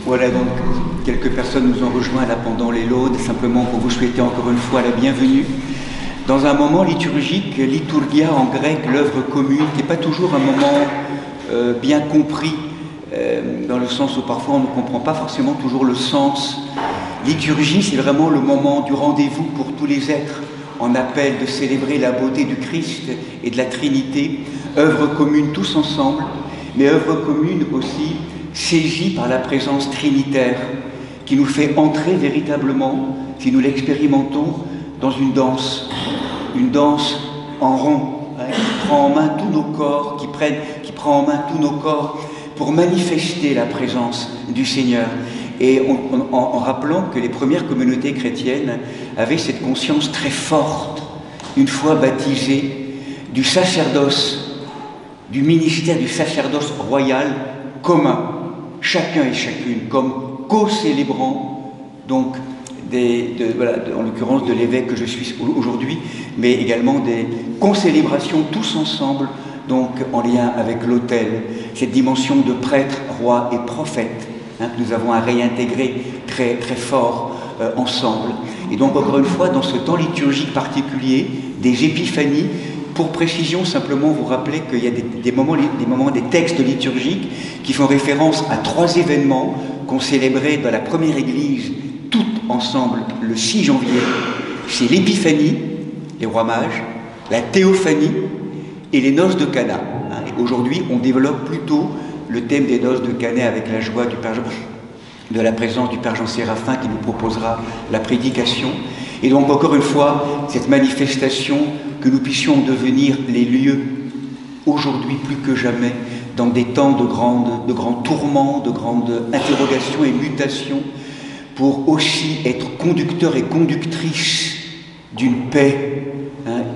Voilà, donc quelques personnes nous ont rejoints là pendant les laudes, simplement pour vous souhaiter encore une fois la bienvenue dans un moment liturgique, liturgia en grec, l'œuvre commune, qui n'est pas toujours un moment bien compris, dans le sens où parfois on ne comprend pas forcément toujours le sens. Liturgie, c'est vraiment le moment du rendez-vous pour tous les êtres, en appel de célébrer la beauté du Christ et de la Trinité, œuvre commune tous ensemble, mais œuvre commune aussi saisie par la présence trinitaire, qui nous fait entrer véritablement, si nous l'expérimentons, dans une danse en rond, hein, qui prend en main tous nos corps, qui prend en main tous nos corps pour manifester la présence du Seigneur. Et en rappelant que les premières communautés chrétiennes avaient cette conscience très forte, une fois baptisées, du sacerdoce, du ministère du sacerdoce royal commun, chacun et chacune, comme co-célébrant, donc, en l'occurrence de l'évêque que je suis aujourd'hui, mais également des concélébrations tous ensemble, donc en lien avec l'autel, cette dimension de prêtre, roi et prophète, que nous avons à réintégrer très, très fort ensemble. Et donc, encore une fois, dans ce temps liturgique particulier, des épiphanies, pour précision, simplement vous rappeler qu'il y a des moments, des textes liturgiques qui font référence à 3 événements qu'on célébrait dans la première église, toutes ensemble, le 6 janvier. C'est l'épiphanie, les rois mages, la théophanie et les noces de Cana. Et aujourd'hui, on développe plutôt le thème des noces de Cana avec la joie de la présence du Père Jean Séraphin qui nous proposera la prédication. Et donc, encore une fois, cette manifestation, que nous puissions devenir les lieux, aujourd'hui plus que jamais, dans des temps de grands tourments, de grandes interrogations et mutations, pour aussi être conducteurs et conductrices d'une paix,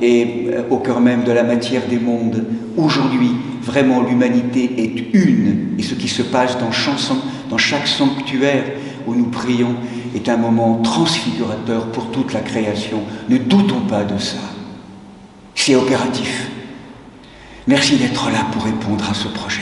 et au cœur même de la matière des mondes. Aujourd'hui, vraiment, l'humanité est une, et ce qui se passe dans chaque sanctuaire où nous prions est un moment transfigurateur pour toute la création. Ne doutons pas de ça. C'est opératif. Merci d'être là pour répondre à ce projet.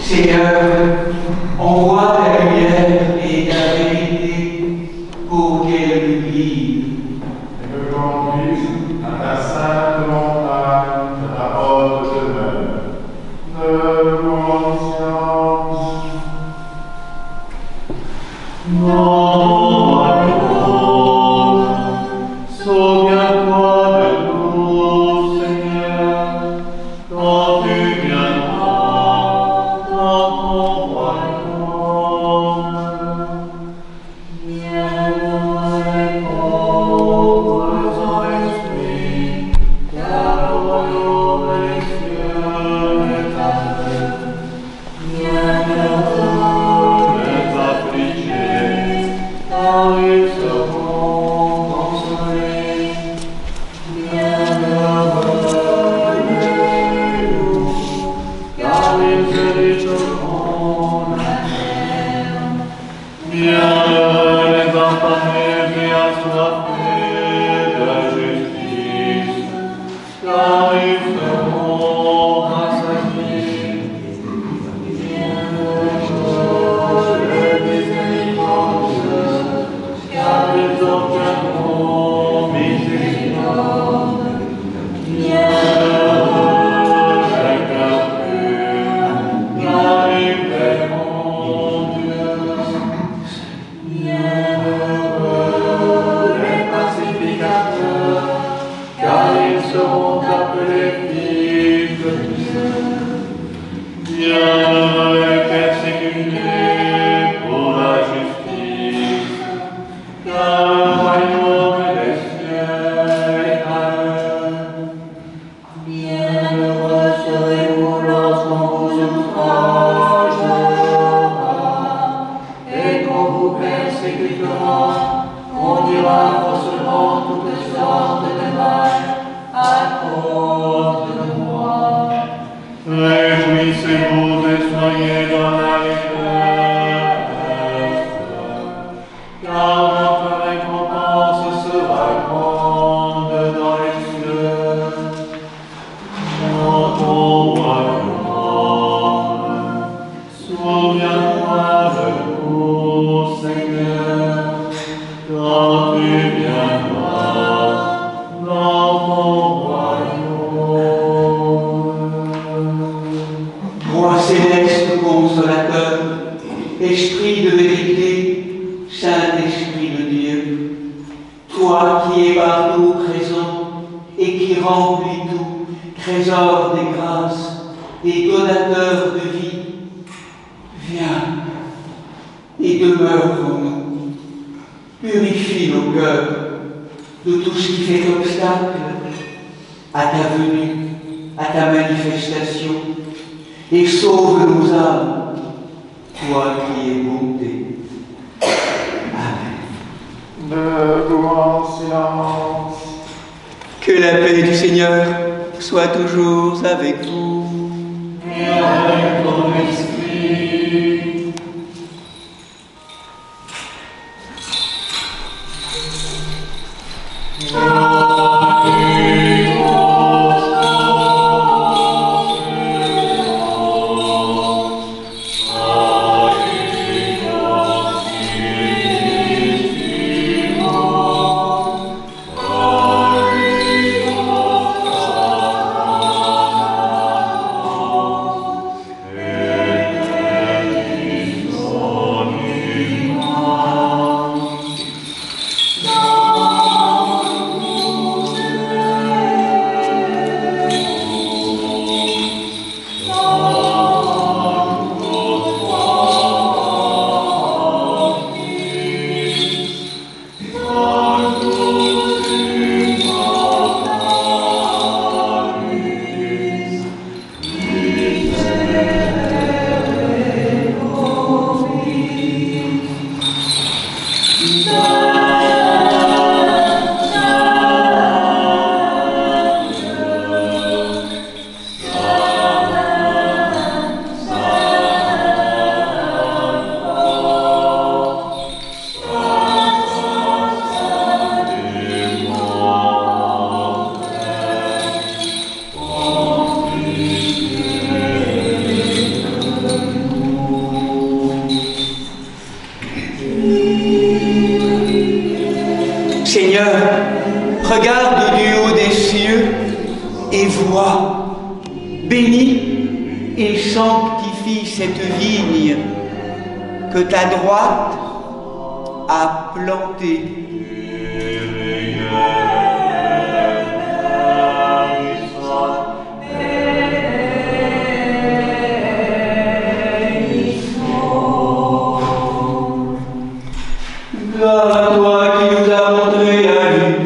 Seigneur, envoie ta lumière et ta vérité pour qu'elle nous guide. Et que conduise à ta sainte montagne de ta haute demeure. De conscience. Souviens-toi de nous, Seigneur, quand tu viendras dans ton royaume. Bienheureux pauvres en esprit, car le royaume des cieux est à eux. Bienheureux les affligés, car ils seront consolés. Bienheureux les doux, car ils hériteront la terre. Bienheureux les affamés et assoiffés de justice, car ils seront rassasiés. Bienheureux les miséricordieux, car ils obtiendront miséricorde. Bienheureux les cœurs purs, car ils verront Dieu. Bienheureux les pacifiques, par nous présent et qui remplit tout, trésor des grâces et donateur de vie, viens et demeure en nous, purifie nos cœurs de tout ce qui fait obstacle à ta venue, à ta manifestation, et sauve nos âmes, toi qui es bonté. Amen. Debout en silence. Que la paix du Seigneur soit toujours avec vous. Et avec ton esprit. Seigneur, regarde du haut des cieux et vois, bénis et sanctifie cette vigne que ta droite a plantée. Gloire à toi qui nous as montré la lumière.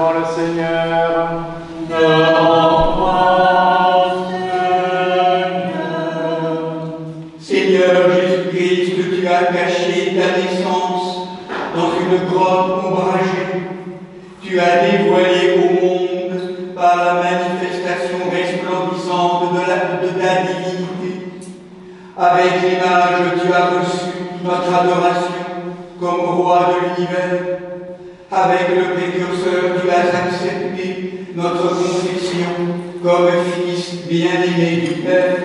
devant le Seigneur. Devant toi, Seigneur. Seigneur Jésus-Christ, que tu as caché ta naissance dans une grotte ombragée, tu as dévoilé au monde par la manifestation resplendissante de ta divinité. Avec l'image, tu as reçu notre adoration comme roi de l'univers. Avec le précurseur, tu as accepté notre confession comme fils bien-aimé du Père.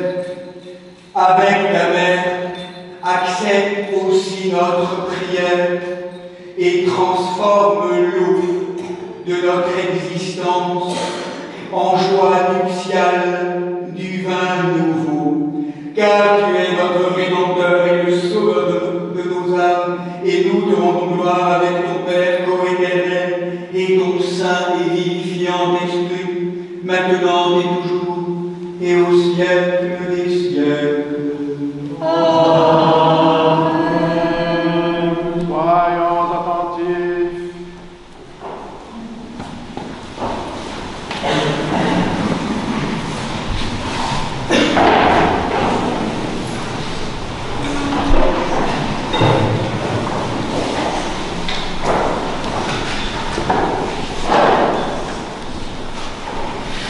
Avec ta mère, accepte aussi notre prière et transforme l'eau de notre existence en joie nuptiale du vin nouveau, car tu es notre Rédempteur et le Sauveur de nos âmes, et nous te rendons gloire avec ton Père coéternel et ton Saint et vivifiant Esprit, maintenant et toujours, et au siècle des siècles. Amen. Soyons attentifs.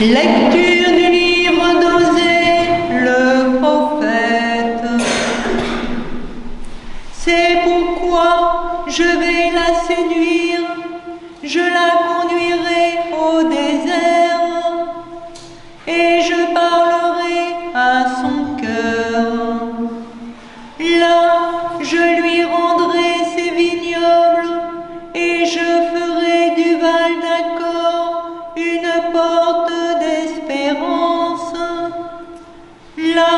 Lecture du livre d'Osée, le prophète. C'est pourquoi je vais la séduire, je la conduirai au désert, et je parlerai à son cœur. Là, je lui rendrai ses vignobles, et je ferai du Val d'Accor une porte d'espérance. Là,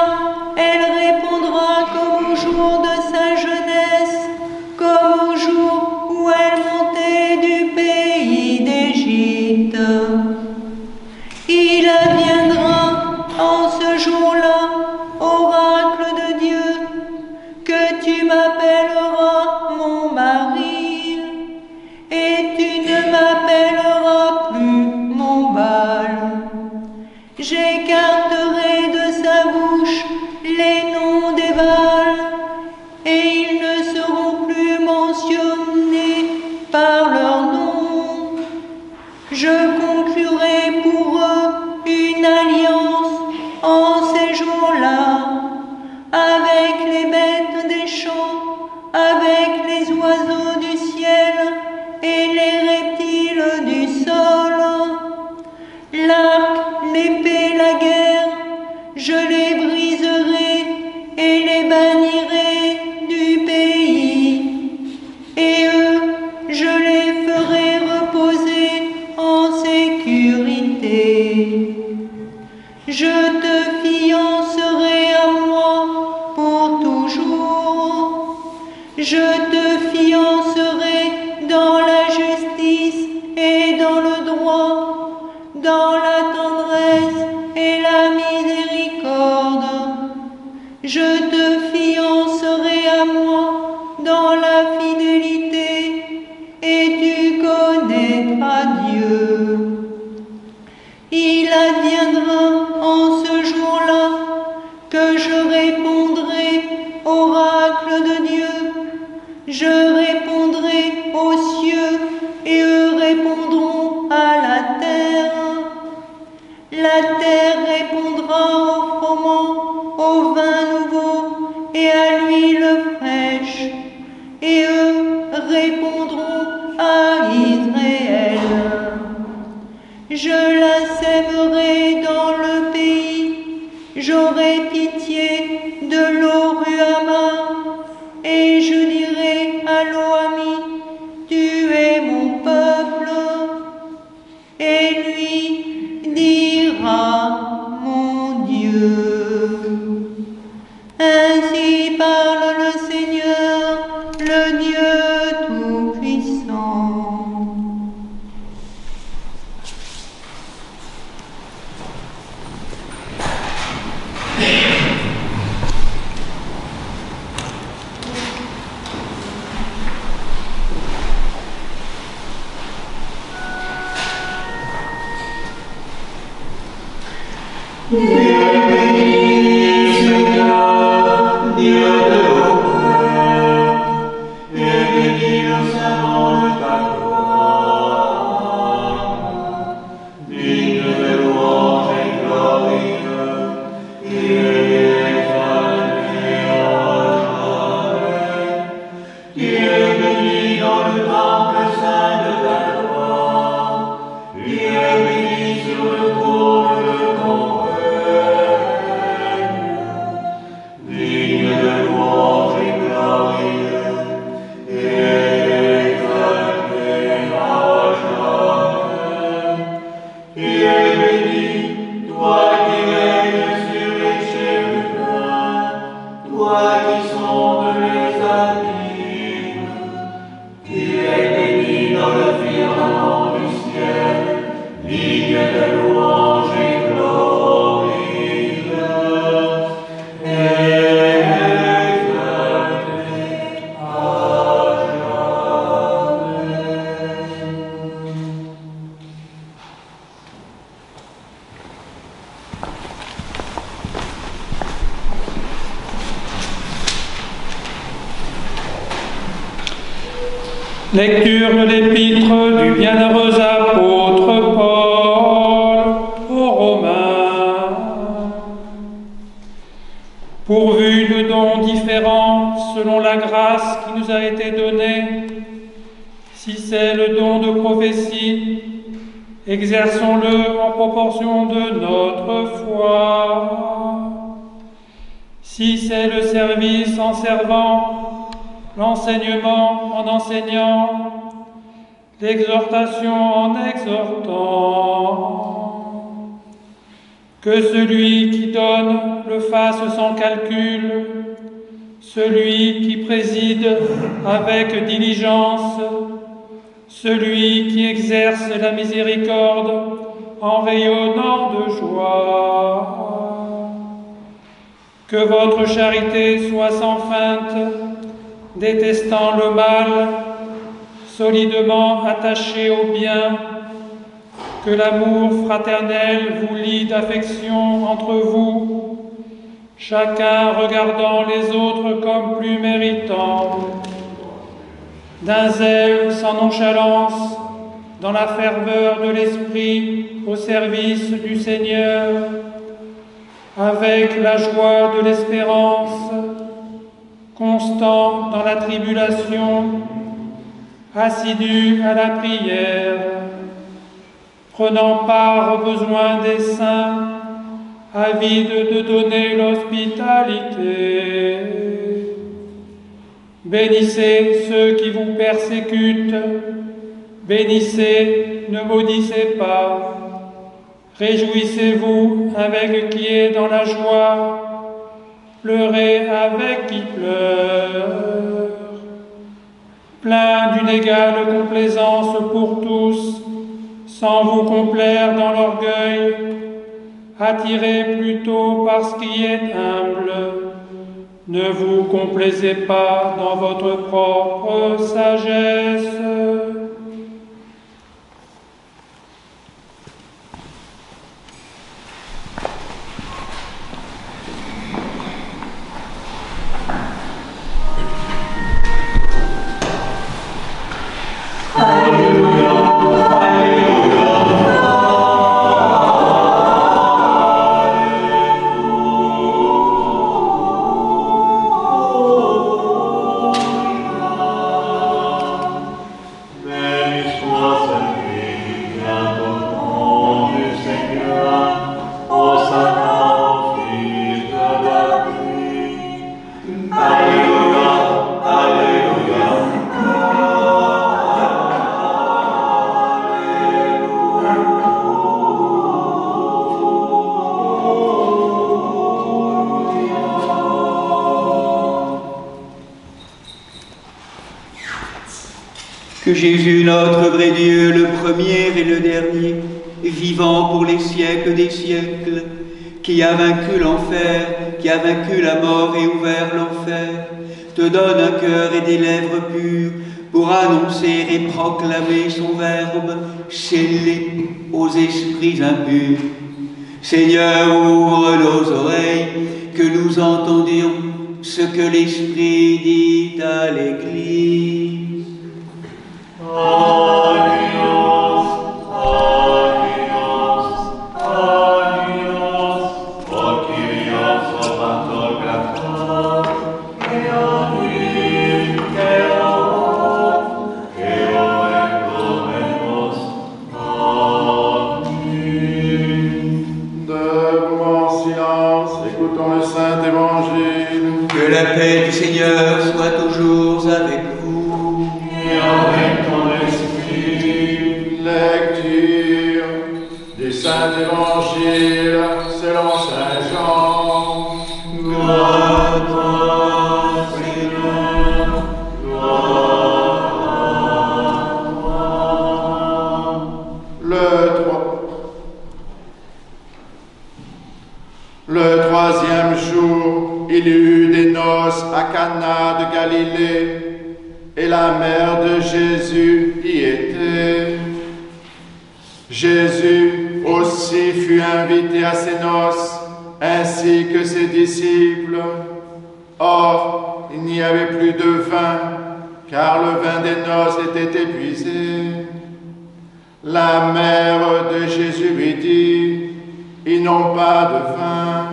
elle répondra comme au jour de sa jeunesse, comme au jour où elle montait du pays d'Égypte. Il adviendra en ce jour-là, oracle de Dieu, que tu m'appelleras mon mari, et tu ne m'appelleras plus mon Baal. J'écarterai de sa bouche les noms des Baals, et ils ne seront plus mentionnés par leur nom. Je conclurai pour eux une alliance en ces jours-là, avec les bêtes des champs, avec les oiseaux du ciel et les reptiles du sol. L'arc, l'épée, la guerre, je les briserai et les bannirai du pays. Et eux, je les ferai reposer en sécurité. Je te fiancerai à moi pour toujours. Je te fiancerai dans la justice et dans le droit, dans la tendresse et la miséricorde. Je te fiancerai à moi dans la fidélité, et tu connaîtras Dieu. Il adviendra en ce jour-là que je répondrai, oracle de Dieu. Je répondrai aux cieux, et eux répondront à la terre. La terre répondra au froment, au vin nouveau et à l'huile fraîche, et eux répondront à Israël. Je la sèmerai dans le pays, j'aurai pitié de l'Oruama, et je dirai à l'Oami, tu es mon peuple, et lui dira, mon Dieu. Ainsi parle le Seigneur, le Dieu Tout-Puissant. Lecture de l'épître du bienheureux apôtre Paul aux Romains. Pourvu de dons différents selon la grâce qui nous a été donnée, si c'est le don de prophétie, exerçons-le en proportion de notre foi. Si c'est le service en servant, l'enseignement en enseignant, l'exhortation en exhortant. Que celui qui donne le fasse sans calcul, celui qui préside avec diligence, celui qui exerce la miséricorde en rayonnant de joie. Que votre charité soit sans feinte, détestant le mal, solidement attaché au bien, que l'amour fraternel vous lie d'affection entre vous, chacun regardant les autres comme plus méritants, d'un zèle sans nonchalance, dans la ferveur de l'esprit au service du Seigneur, avec la joie de l'espérance, constant dans la tribulation, assidu à la prière, prenant part aux besoins des saints, avide de donner l'hospitalité. Bénissez ceux qui vous persécutent, bénissez, ne maudissez pas. Réjouissez-vous avec qui est dans la joie, pleurez avec qui pleure. Plein d'une égale complaisance pour tous, sans vous complaire dans l'orgueil, attirez plutôt par ce qui est humble. Ne vous complaisez pas dans votre propre sagesse. Que Jésus, notre vrai Dieu, le premier et le dernier, vivant pour les siècles des siècles, qui a vaincu l'enfer, qui a vaincu la mort et ouvert l'enfer, te donne un cœur et des lèvres pures pour annoncer et proclamer son verbe scellé aux esprits impurs. Seigneur, ouvre nos oreilles, que nous entendions ce que l'Esprit dit à l'Église. Alliance, alliance, alliance, o Kyrios, o Pantocrator, et en lui, et en Ecomenos, Amen. Debout en silence, écoutons le Saint Évangile. Que la paix du Seigneur soit toujours avec vous. Et avec ton esprit, lecture du Saint Évangile selon Saint Jean. Gloire à toi, Seigneur, gloire à toi. Le troisième jour, il y eut des noces à Cana de Galilée, et la mère de Jésus y était. Jésus aussi fut invité à ces noces, ainsi que ses disciples. Or, il n'y avait plus de vin, car le vin des noces était épuisé. La mère de Jésus lui dit, « Ils n'ont pas de vin. »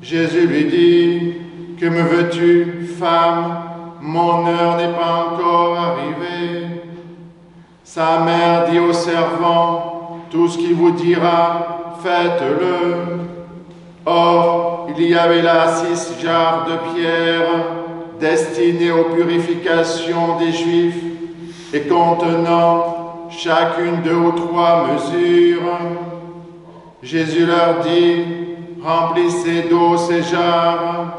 Jésus lui dit, « Que me veux-tu, femme? Mon heure n'est pas encore arrivée. » Sa mère dit au servant, « Tout ce qu'il vous dira, faites-le. » Or, il y avait là 6 jarres de pierre destinées aux purifications des Juifs et contenant chacune 2 ou 3 mesures. Jésus leur dit, « Remplissez d'eau ces jarres. »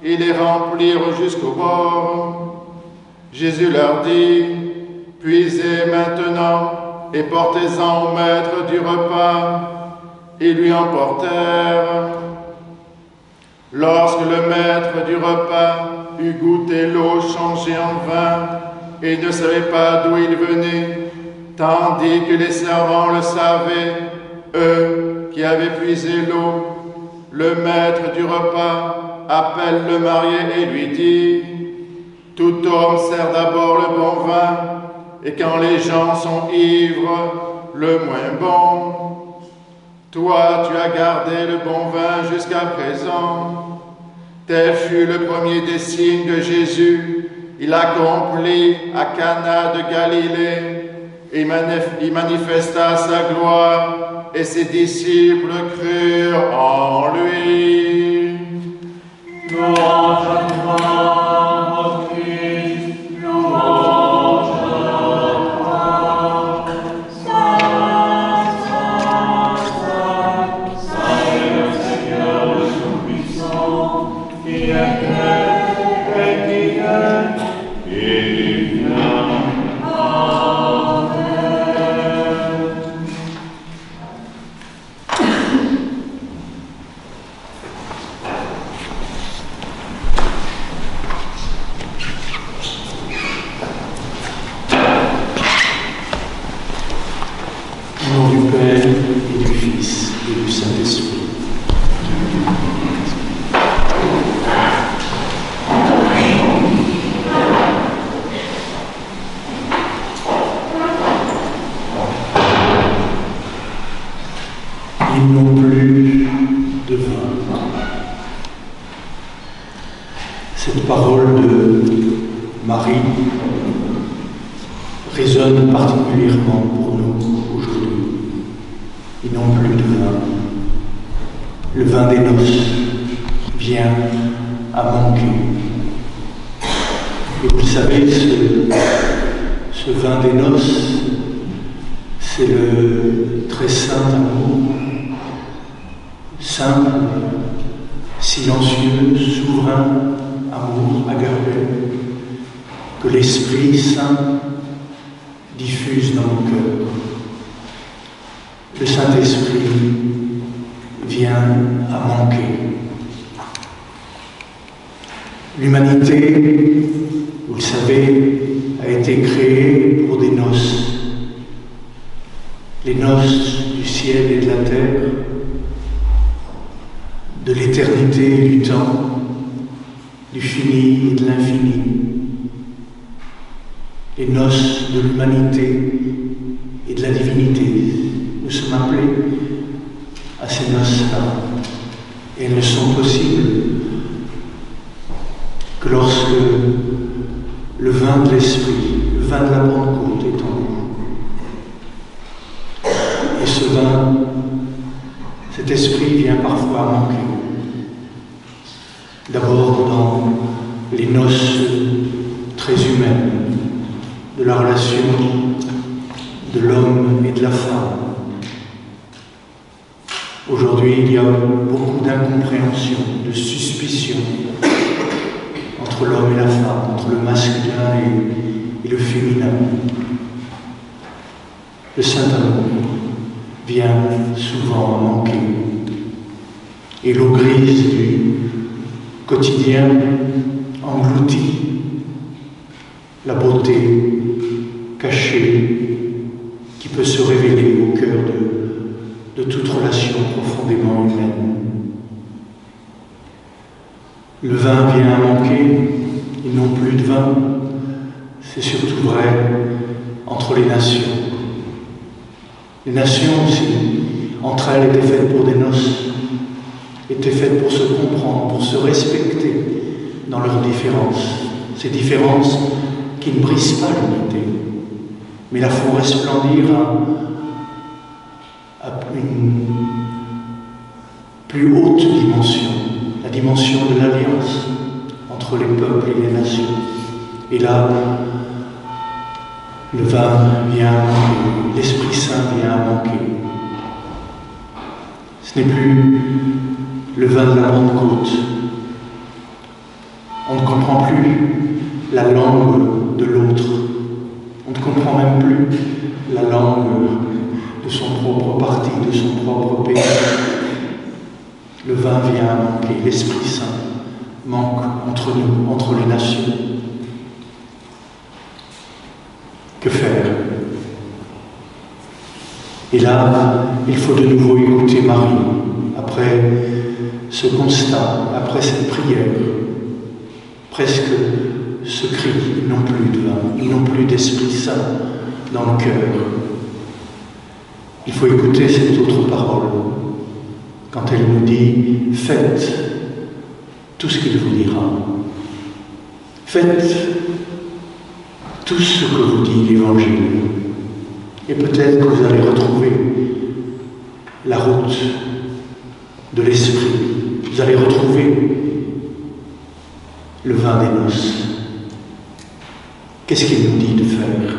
Ils les remplirent jusqu'au bord. Jésus leur dit, « Puisez maintenant et portez-en au maître du repas. » Ils lui emportèrent. Lorsque le maître du repas eut goûté l'eau changée en vin, et ne savait pas d'où il venait, tandis que les servants le savaient, eux qui avaient puisé l'eau, le maître du repas appelle le marié et lui dit, « Tout homme sert d'abord le bon vin, et quand les gens sont ivres, le moins bon. Toi, tu as gardé le bon vin jusqu'à présent. » Tel fut le premier des signes de Jésus. Il accomplit à Cana de Galilée. Il manifesta sa gloire, et ses disciples crurent en lui. Louange à toi, ô Christ, louange à toi. Saint, Saint, Saint, Saint est le Seigneur le Tout-Puissant, qui était et qui est et qui vient. Au nom du Père et du Fils et du Saint-Esprit. Ils n'ont plus de vin. Cette parole de Marie résonne particulièrement pour nous aujourd'hui. Ils n'ont plus de vin. Le vin des noces vient à manquer. Et vous savez, ce vin des noces, c'est le très saint amour, simple, silencieux, souverain amour agapé, que l'Esprit Saint diffuse dans nos cœurs. Le Saint-Esprit vient à manquer. L'humanité, vous le savez, a été créée pour des noces. Les noces du ciel et de la terre, de l'éternité et du temps, du fini et de l'infini. Les noces de l'humanité et de la divinité. Nous sommes appelés à ces noces-là. Et elles ne sont possibles que lorsque le vin de l'Esprit, le vin de la Pentecôte est en nous. Et ce vin, cet esprit vient parfois manquer. D'abord dans les noces très humaines de la relation de l'homme et de la femme. Aujourd'hui, il y a beaucoup d'incompréhension, de suspicion entre l'homme et la femme, entre le masculin et le féminin. Le Saint-Amour vient souvent à manquer. Et l'eau grise du quotidien engloutit la beauté cachée qui peut se révéler au cœur de toute relation profondément humaine. Le vin vient à manquer, ils n'ont plus de vin. C'est surtout vrai entre les nations. Les nations aussi, entre elles, étaient faites pour des noces, étaient faites pour se comprendre, pour se respecter dans leurs différences. Ces différences qui ne brisent pas l'unité, mais la font resplendir à une plus haute dimension, la dimension de l'alliance entre les peuples et les nations. Et là, le vin vient à manquer, l'Esprit Saint vient à manquer. Ce n'est plus le vin de la Pentecôte. On ne comprend plus la langue de l'autre. On ne comprend même plus la langue de son propre parti, de son propre pays. Le vin vient à manquer, l'Esprit Saint manque entre nous, entre les nations. Que faire? Et là, il faut de nouveau écouter Marie, après ce constat, après cette prière, presque ce cri, ils n'ont plus de vin, ils n'ont plus d'Esprit Saint dans le cœur. Il faut écouter cette autre parole, quand elle nous dit « Faites tout ce qu'il vous dira. Faites tout ce que vous dit l'Évangile. Et peut-être que vous allez retrouver la route de l'Esprit. Vous allez retrouver le vin des noces. Qu'est-ce qu'il nous dit de faire?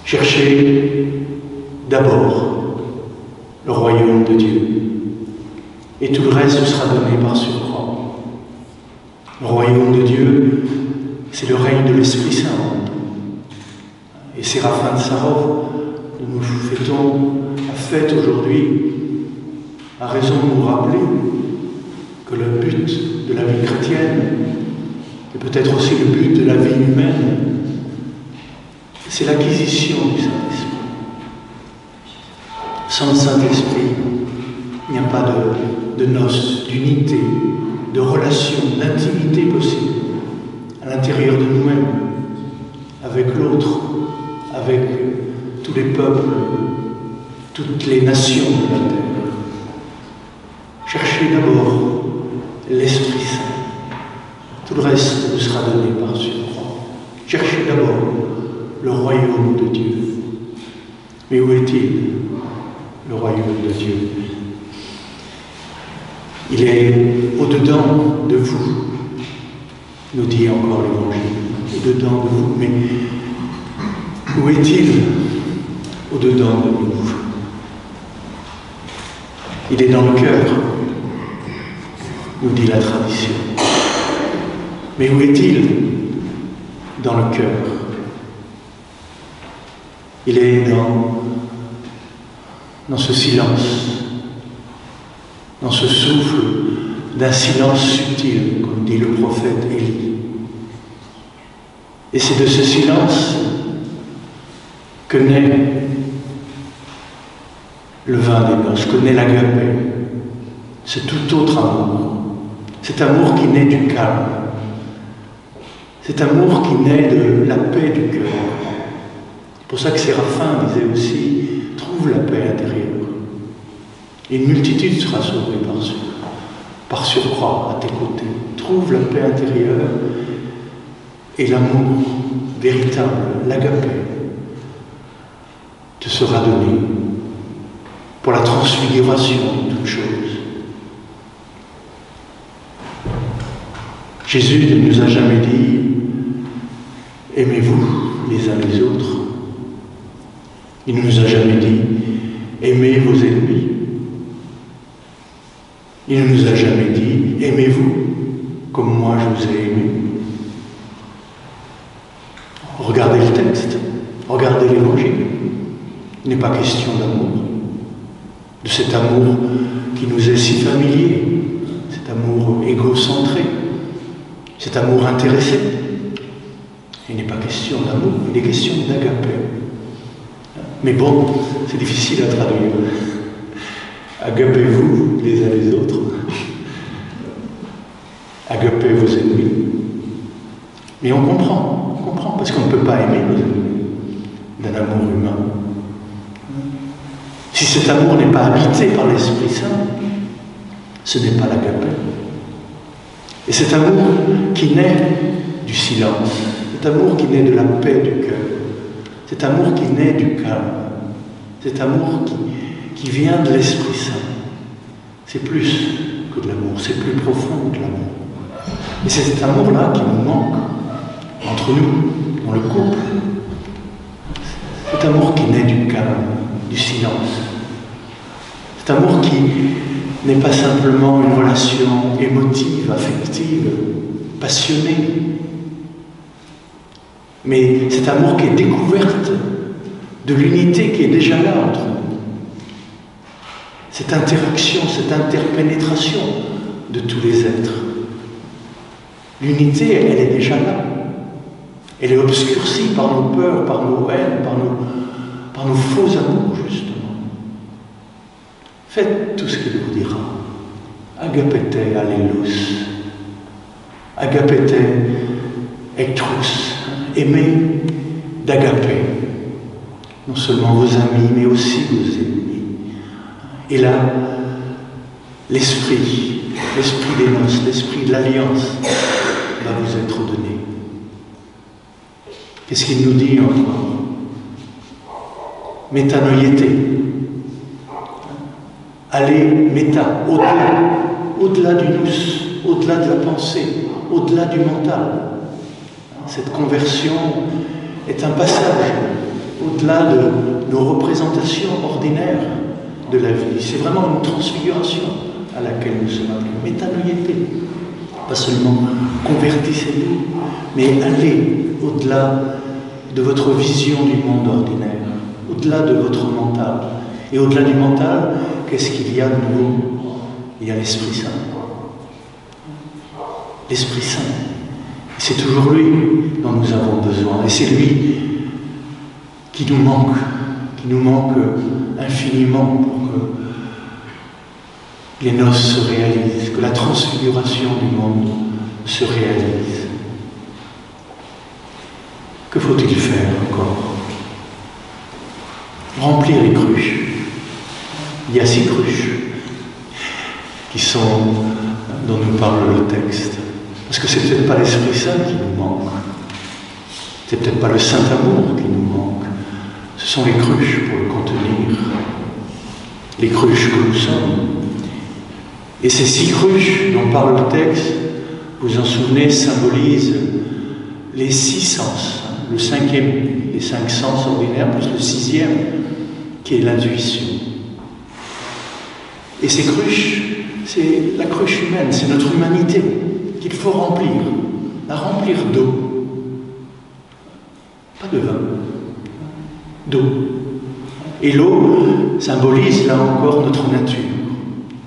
Cherchez d'abord le royaume de Dieu. Et tout le reste vous sera donné par surcroît. Le royaume de Dieu, c'est le règne de l'Esprit Saint. Et Séraphin de Sarov, dont nous fêtons la fête aujourd'hui, a raison de nous rappeler que le but de la vie chrétienne, et peut-être aussi le but de la vie humaine, c'est l'acquisition du Saint-Esprit. Sans le Saint-Esprit, il n'y a pas de noces, d'unité, de relation, d'intimité possible à l'intérieur de nous-mêmes, avec l'autre, avec tous les peuples, toutes les nations de la terre. Cherchez d'abord l'Esprit Saint. Tout le reste vous sera donné par surcroît. Cherchez d'abord le royaume de Dieu. Mais où est-il, le royaume de Dieu? Il est au-dedans de vous, nous dit encore l'Évangile. Au-dedans de vous, mais où est-il au-dedans de nous? Il est dans le cœur, nous dit la tradition. Mais où est-il dans le cœur? Il est dans ce silence, dans ce souffle d'un silence subtil, comme dit le prophète Élie. Et c'est de ce silence que naît le vin des noces, que naît l'agapé, ce tout autre amour. Cet amour qui naît du calme. Cet amour qui naît de la paix du cœur. C'est pour ça que Séraphin disait aussi, trouve la paix intérieure. Et une multitude sera sauvée par surcroît à tes côtés. Trouve la paix intérieure et l'amour véritable, l'agapé, te sera donné pour la transfiguration de toutes choses. Jésus ne nous a jamais dit « Aimez-vous les uns les autres ». Il ne nous a jamais dit « Aimez vos ennemis ». Il ne nous a jamais dit « Aimez-vous comme moi je vous ai aimé ». Regardez le texte, regardez l'Évangile. Il n'est pas question d'amour, de cet amour qui nous est si familier, cet amour égocentré, cet amour intéressé. Il n'est pas question d'amour, il est question d'agapé. Mais bon, c'est difficile à traduire. Agapez-vous les uns les autres. Agapez vos ennemis. Mais on comprend, parce qu'on ne peut pas aimer nos ennemis d'un amour humain. Si cet amour n'est pas habité par l'Esprit Saint, ce n'est pas l'agapé. Et cet amour qui naît du silence, cet amour qui naît de la paix du cœur, cet amour qui naît du calme, cet amour qui vient de l'Esprit Saint, c'est plus que de l'amour, c'est plus profond que de l'amour. Et c'est cet amour-là qui nous manque entre nous, dans le couple. Cet amour qui naît du calme, du silence. Cet amour qui n'est pas simplement une relation émotive, affective, passionnée, mais cet amour qui est découverte de l'unité qui est déjà là entre nous. Cette interaction, cette interpénétration de tous les êtres. L'unité, elle est déjà là. Elle est obscurcie par nos peurs, par nos haines, par nos faux amours, justement. Faites tout ce qu'il vous dira. Agapete alleluia. Agapete ectrus. Aimez d'agapé. Non seulement vos amis, mais aussi vos ennemis. Et là, l'esprit des noces, l'esprit de l'alliance va vous être donné. Qu'est-ce qu'il nous dit encore? Métanoïété. Allez, méta, au-delà du nous, au-delà de la pensée, au-delà du mental. Cette conversion est un passage au-delà de nos représentations ordinaires de la vie. C'est vraiment une transfiguration à laquelle nous sommes appelés. Métanoïété. Pas seulement convertissez-vous, mais allez au-delà de votre vision du monde ordinaire, au-delà de votre mental. Et au-delà du mental, qu'est-ce qu'il y a de nouveau? Il y a l'Esprit Saint. L'Esprit Saint. C'est toujours lui dont nous avons besoin. Et c'est lui qui nous manque infiniment pour que les noces se réalisent, que la transfiguration du monde se réalise. Que faut-il faire encore? Remplir les cruches. Il y a 6 cruches dont nous parle le texte. Parce que c'est peut-être pas l'Esprit Saint qui nous manque. C'est peut-être pas le Saint-Amour qui nous manque. Ce sont les cruches pour le contenir. Les cruches que nous sommes. Et ces 6 cruches dont parle le texte, vous vous en souvenez, symbolisent les 6 sens. Le 5e, les 5 sens ordinaires, plus le 6e, qui est l'intuition. Et ces cruches, c'est la cruche humaine, c'est notre humanité qu'il faut remplir. La remplir d'eau. Pas de vin. D'eau. Et l'eau symbolise, là encore, notre nature.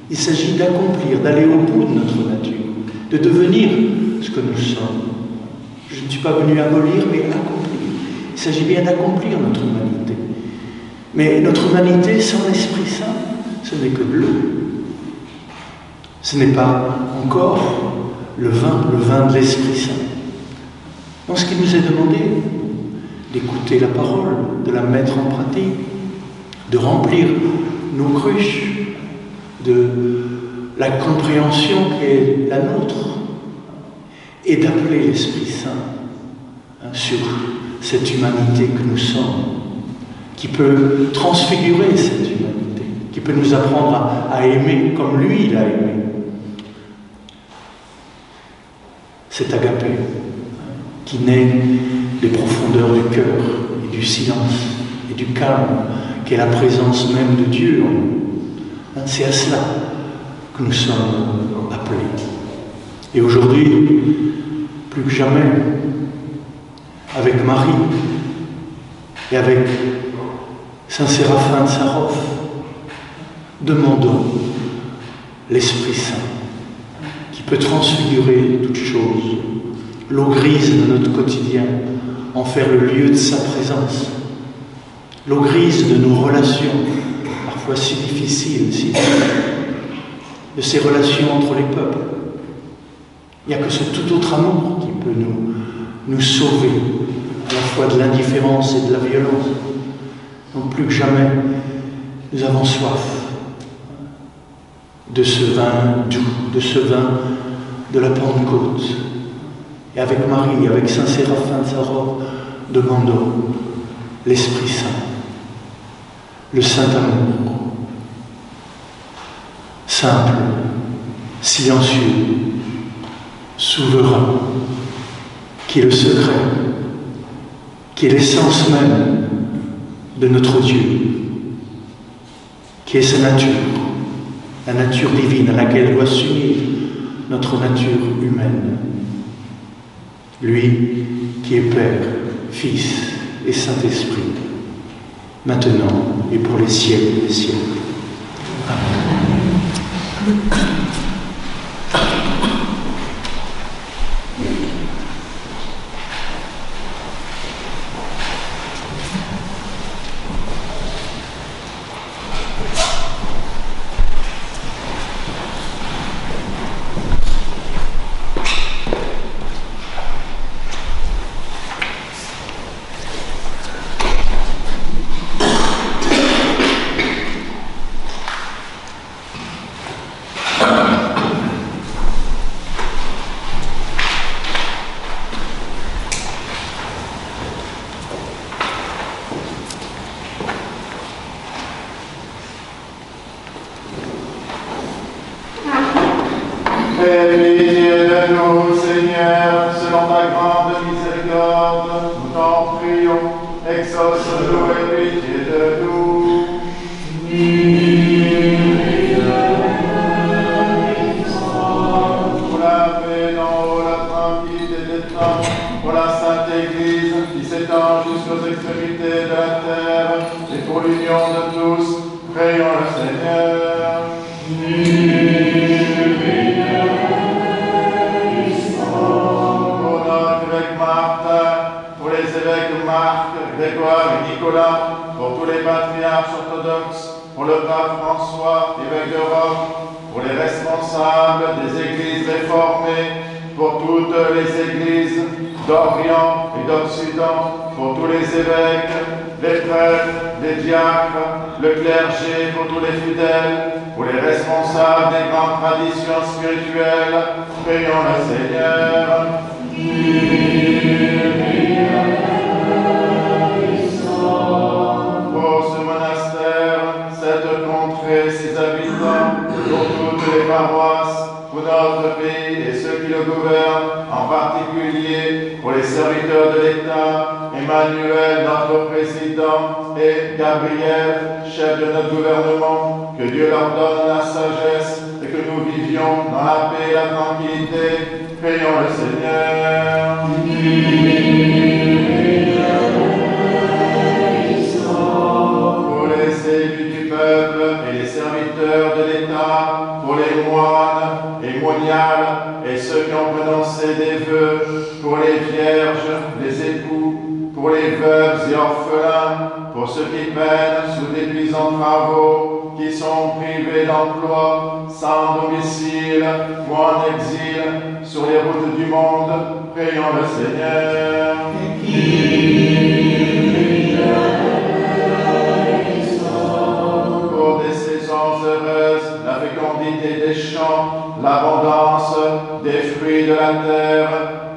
Il s'agit d'accomplir, d'aller au bout de notre nature, de devenir ce que nous sommes. Je ne suis pas venu abolir, mais accomplir. Il s'agit bien d'accomplir notre humanité. Mais notre humanité, sans l'Esprit Saint, ce n'est que de l'eau. Ce n'est pas encore le vin de l'Esprit Saint. Donc ce qui nous est demandé, d'écouter la parole, de la mettre en pratique, de remplir nos cruches, de la compréhension qui est la nôtre, et d'appeler l'Esprit Saint sur cette humanité que nous sommes, qui peut transfigurer cette humanité, qui peut nous apprendre à aimer comme lui il a aimé. Cet agapé qui naît des profondeurs du cœur et du silence et du calme, qui est la présence même de Dieu en nous. C'est à cela que nous sommes appelés. Et aujourd'hui, plus que jamais, avec Marie et avec Saint Séraphin de Sarov, demandons l'Esprit Saint qui peut transfigurer toutes choses, l'eau grise de notre quotidien, en faire le lieu de sa présence, l'eau grise de nos relations, parfois si difficiles, de ces relations entre les peuples. Il n'y a que ce tout autre amour qui peut nous sauver à la fois de l'indifférence et de la violence. Donc plus que jamais, nous avons soif de ce vin doux, de ce vin de la Pentecôte. Et avec Marie, avec Saint Séraphin de Sarov, demandons l'Esprit Saint, le Saint-Amour, simple, silencieux, souverain, qui est le secret, qui est l'essence même de notre Dieu, qui est sa nature, la nature divine à laquelle doit s'unir notre nature humaine. Lui qui est Père, Fils et Saint-Esprit, maintenant et pour les siècles des siècles. Amen. Pour ceux qui peinent sous d'épuisants travaux, qui sont privés dénués d'emploi, sans domicile ou en exil, sur les routes du monde, prions le Seigneur. Pour des saisons heureuses, la fécondité des champs, l'abondance des fruits de la terre,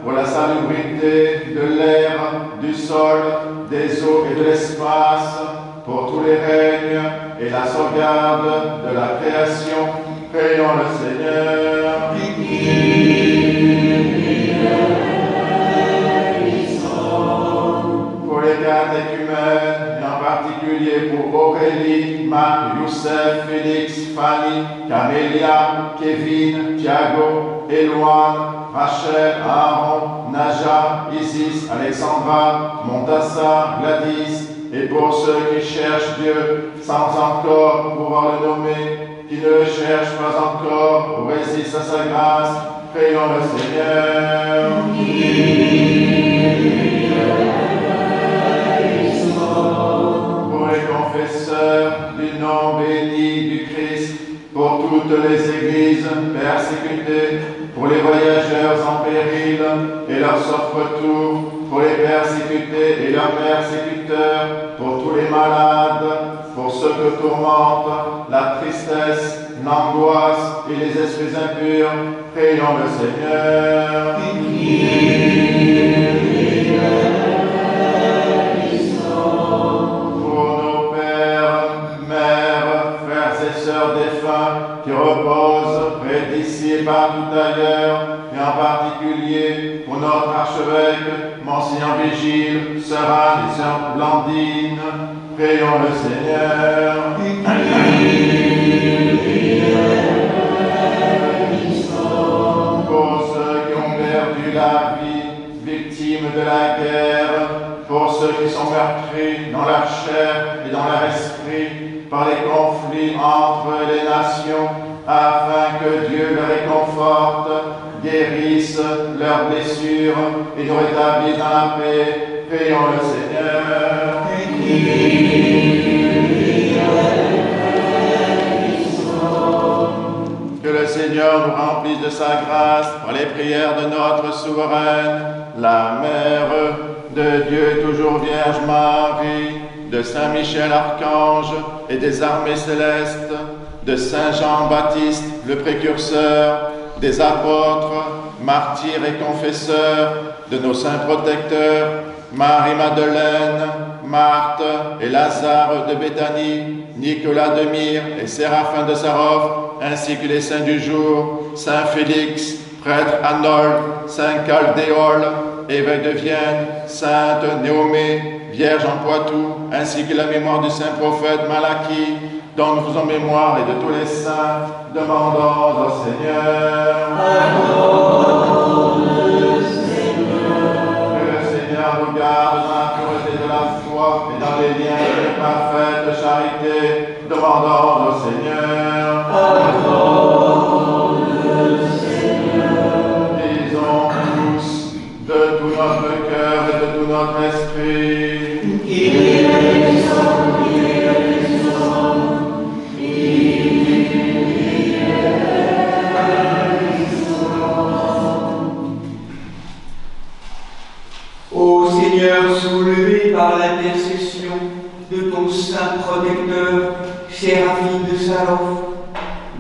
pour la salubrité de l'air, du sol, des eaux et de l'espace, pour tous les règnes et la sauvegarde de la création, prions le Seigneur. Pour les catéchumènes, et en particulier pour Aurélie, Marc, Youssef, Félix, Fanny, Camélia, Kevin, Thiago, Éloane, Rachel, Aaron, Naja, Isis, Alexandra, Montassar, Gladys, et pour ceux qui cherchent Dieu sans encore pouvoir le nommer, qui ne le cherchent pas encore ou résistent à sa grâce, prions le Seigneur. Pour les confesseurs du nom béni du Christ, pour toutes les églises persécutées, pour les voyageurs en péril et leur sauf retour, pour les persécutés et leurs persécuteurs, pour tous les malades, pour ceux que tourmente la tristesse, l'angoisse et les esprits impurs, prions le Seigneur. Pour nos pères, mères, frères et sœurs défunts qui reposent près d'ici et partout ailleurs, et en particulier pour notre archevêque, Monseigneur Vigile, sœur Anne et sœur Blandine, prions le Seigneur. Pour ceux qui ont perdu la vie, victimes de la guerre, pour ceux qui sont meurtris dans la chair et dans leur esprit par les conflits entre les nations, afin que Dieu les réconforte, guérisse leurs blessures et nous rétablisse dans la paix, prions le Seigneur. Que le Seigneur nous remplisse de sa grâce par les prières de notre souveraine, la Mère de Dieu toujours Vierge Marie, de Saint Michel Archange et des armées célestes, de Saint Jean-Baptiste le précurseur, des apôtres, martyrs et confesseurs, de nos saints protecteurs, Marie-Madeleine, Marthe et Lazare de Béthanie, Nicolas de Myre et Séraphin de Sarov, ainsi que les saints du jour, Saint Félix, prêtre Arnold, Saint Caldéol, évêque de Vienne, Sainte Néomée, Vierge en Poitou, ainsi que la mémoire du saint prophète Malachie, dont nous faisons mémoire, et de tous les saints, demandons au Seigneur. Que le Seigneur nous garde dans la pureté de la foi et dans les liens de parfaite charité, demandons au Seigneur. Disons tous, de tout notre cœur et de tout notre esprit, Ô Seigneur, soulevé par l'intercession de ton saint protecteur, Séraphine de Sarov,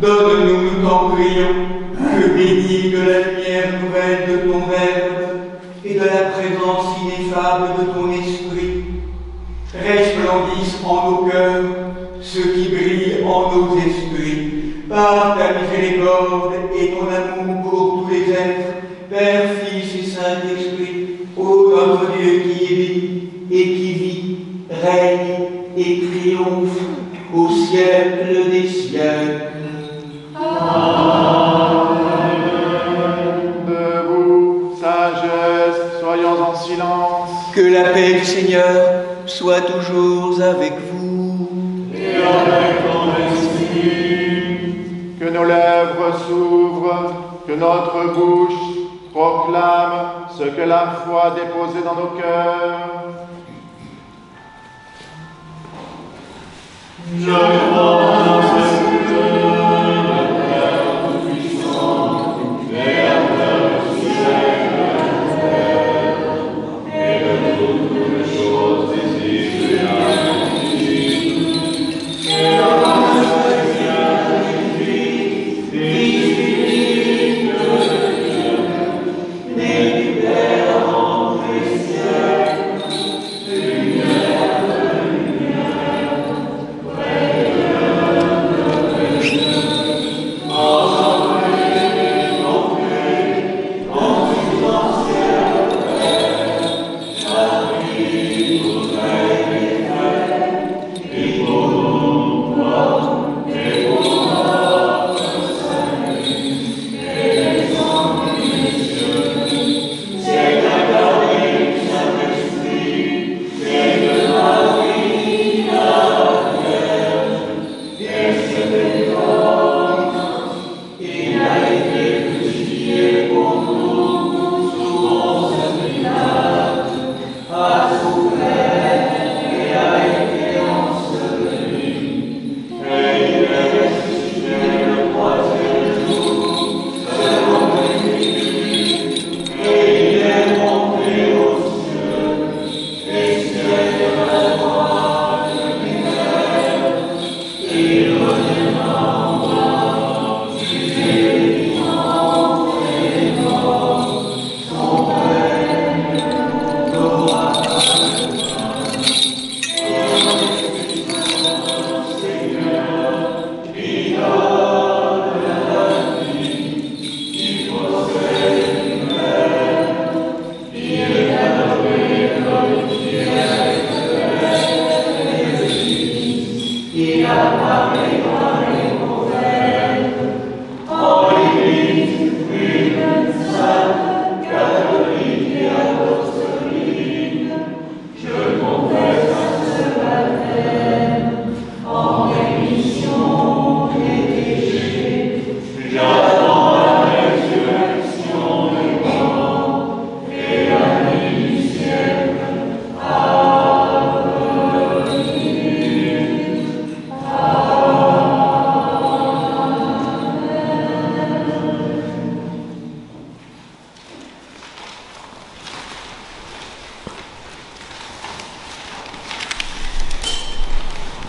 donne-nous, nous t'en prions, que béni de la lumière nouvelle de ton Verbe et de la présence ineffable de ton Esprit, resplendissent en nos cœurs ce qui brille en nos esprits, par ta miséricorde et ton amour pour tous les êtres, Père, Fils et Saint-Esprit, ô notre Dieu qui est vie et qui vit, règne et triomphe au siècle des siècles. debout, sagesse, soyons en silence. Que la paix du Seigneur soit toujours avec vous. Et avec ton esprit. Que nos lèvres s'ouvrent, que notre bouche proclame ce que la foi a déposé dans nos cœurs. Je crois en Seigneur.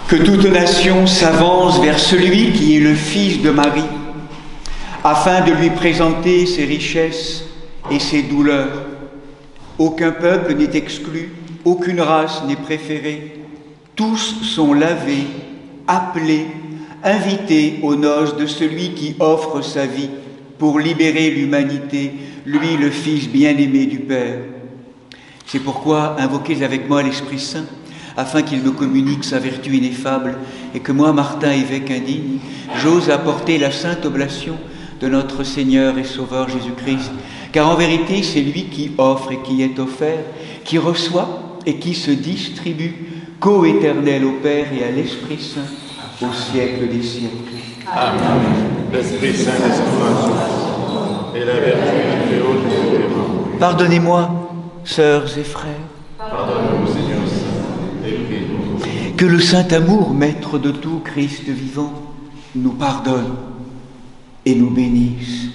Que toute nation s'avance vers celui qui est le Fils de Marie, afin de lui présenter ses richesses et ses douleurs. Aucun peuple n'est exclu, aucune race n'est préférée. Tous sont lavés, appelés, invités aux noces de celui qui offre sa vie pour libérer l'humanité, lui le Fils bien-aimé du Père. C'est pourquoi invoquez avec moi l'Esprit Saint, afin qu'il me communique sa vertu ineffable, et que moi, Martin, évêque indigne, j'ose apporter la sainte oblation de notre Seigneur et Sauveur Jésus-Christ. Car en vérité, c'est lui qui offre et qui est offert, qui reçoit et qui se distribue, co-éternel au Père et à l'Esprit Saint, au siècle des siècles. Amen. L'Esprit Saint et la vertu très haute du Témoin. Pardonnez-moi, sœurs et frères. Pardonne-nous, Seigneur Saint, et prie-nous. Que le saint amour, maître de tout, Christ vivant, nous pardonne et nous bénisse.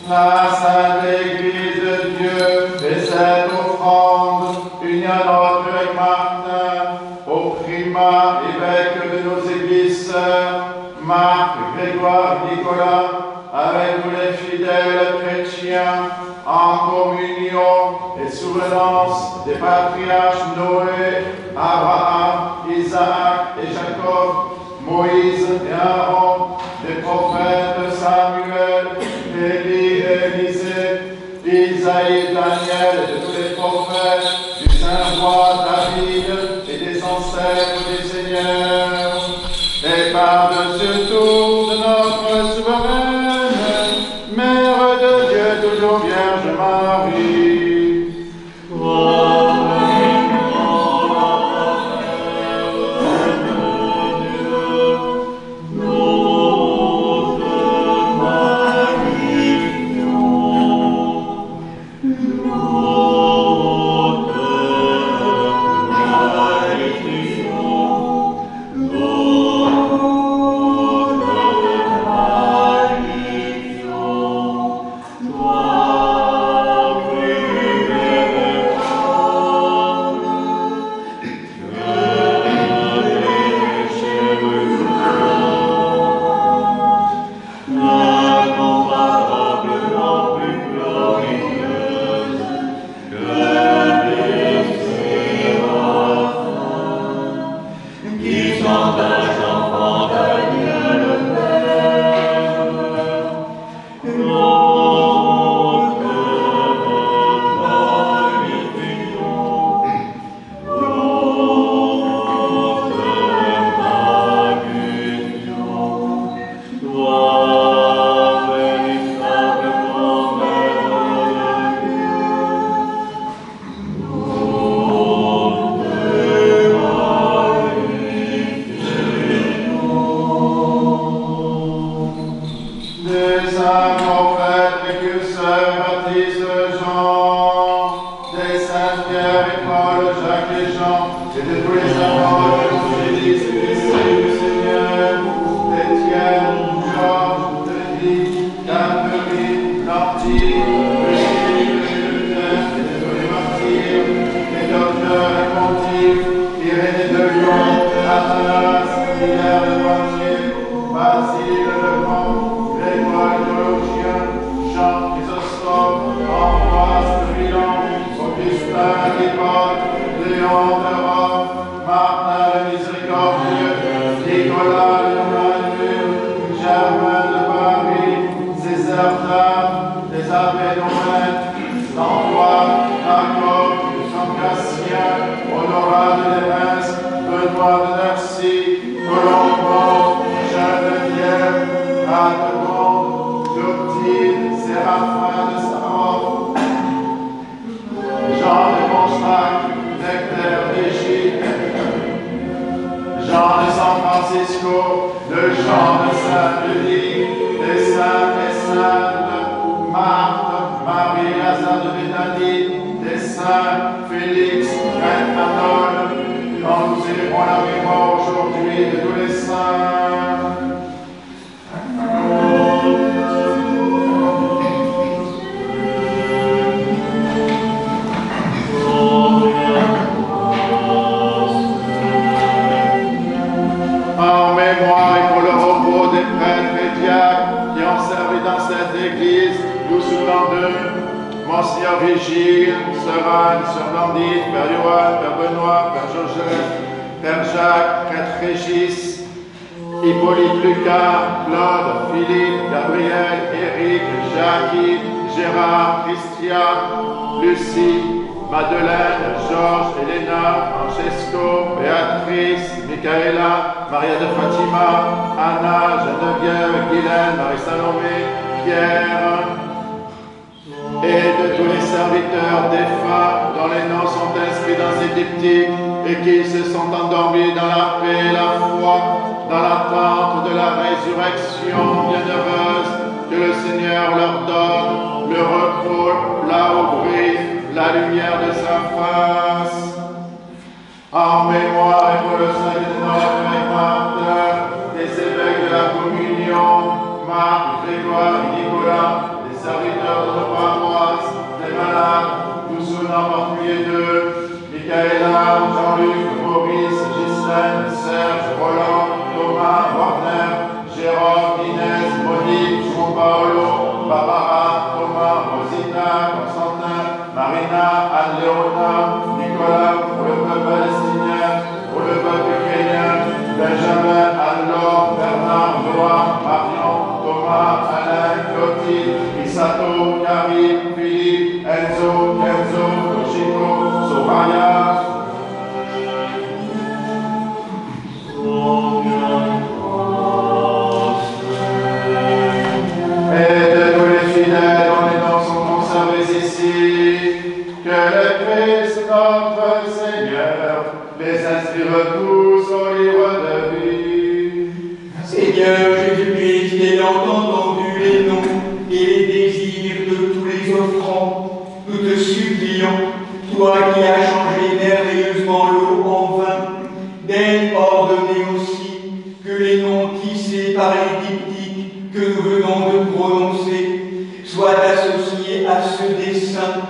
La Sainte Église de Dieu fait cette offrande, unie à notre Martin, au primat évêque de nos églises, Marc, Grégoire, Nicolas, avec tous les fidèles chrétiens, en communion et souvenance des patriarches Noé, Abraham, Isaac et Jacob, Moïse et Aaron, des prophètes Samuel, Élie et Élisée, Isaïe, Daniel et de tous les prophètes, du saint roi David et des ancêtres du Seigneur, et par-dessus tout de notre souveraine, Mère de Dieu, toujours Vierge Marie. Oh sœurs Baptiste, Jean, des saints Pierre et Paul, Jacques et Jean, et de tous les apôtres qui ont été disciples du Seigneur, d'Étienne, Georges, Denis, Catherine, Lanty, Lucie, Luther, et de tous les martyrs, les docteurs et pontifes, Irénée de Lyon, Athanas, Hilaire de Poitiers, Basile le Grand, Grégoire théologien, Jean Chrysostome, Ambroise de Milan, Augustin d'Hippone, Léon de Rome, Martin le Miséricordieux, Nicolas le Manuel, Germain de Paris, César d'Armes, les abbés d'Aubaine, Antoine, Jacob, Jean Cassien, Honorat de Lévens, Benoît de Nancy, Colombo, Geneviève, Radegonde, Clotilde, Séraphin de Sarov, Jean de Constac, Nectaire d'Égypte, Jean de San Francisco, le Jean de Saint-Denis, les saints et saintes, Marthe, Marie, Lazare de Béthanie, des saints, Félix, Reine Manol, quand nous célébrons la mémoire aujourd'hui de tous les saints. En mémoire et pour le repos des prêtres et diacres qui ont servi dans cette église, nous souvenons d'eux, Monseigneur Vigile, Sœur Anne, Sœur Blandine, Père Johan, Père Benoît, Père Joseph, Père Jacques, Prêtre Régis, Hippolyte Lucas, Claude, Philippe, Gabriel, Éric, Jacques, Gérard, Christian, Lucie, Madeleine, Georges, Elena, Francesco, Béatrice, Michaela, Maria de Fatima, Anna, Geneviève, Guylaine, Marie-Salomé, Pierre, et de tous les serviteurs défunts dont les noms sont inscrits dans ces diptyques et qui se sont endormis dans la paix et la foi, dans l'attente de la résurrection bienheureuse, que le Seigneur leur donne le repos là où brille la lumière de sa face. En mémoire et pour le salut de notre rédempteur, des évêques de la communion, Marc, Grégoire et Nicolas, les serviteurs de notre paroisse, les malades, nous souvenons en particulier d'eux, Michaela, Jean-Luc, Maurice, Ghislaine, Serge, Roland, Thomas, Wagner, Jérôme, Inès, Monique, Juan Paolo, Barbara, Thomas, Rosina, Constantin, Marina, Anne-Léona, Nicolas, pour le peuple palestinien, pour le peuple ukrainien, Benjamin, Anne-Laure, Bernard, Noah, Marion, Thomas, Alain, Clotilde, Isato, Karim, Philippe, Enzo, Kenzo, Chico, Soraya. Et de tous les fidèles dont les noms sont conservés ici, que le Christ notre Seigneur les inscrive tous au livre de vie. Seigneur Jésus-Christ, ayant entendu les noms et les désirs de tous les offrants, nous te supplions, toi qui as changé merveilleusement l'eau en vin, d'être ordonné aussi que les noms tissés par les diptyques que nous venons de prononcer soient associés à ceux des saints,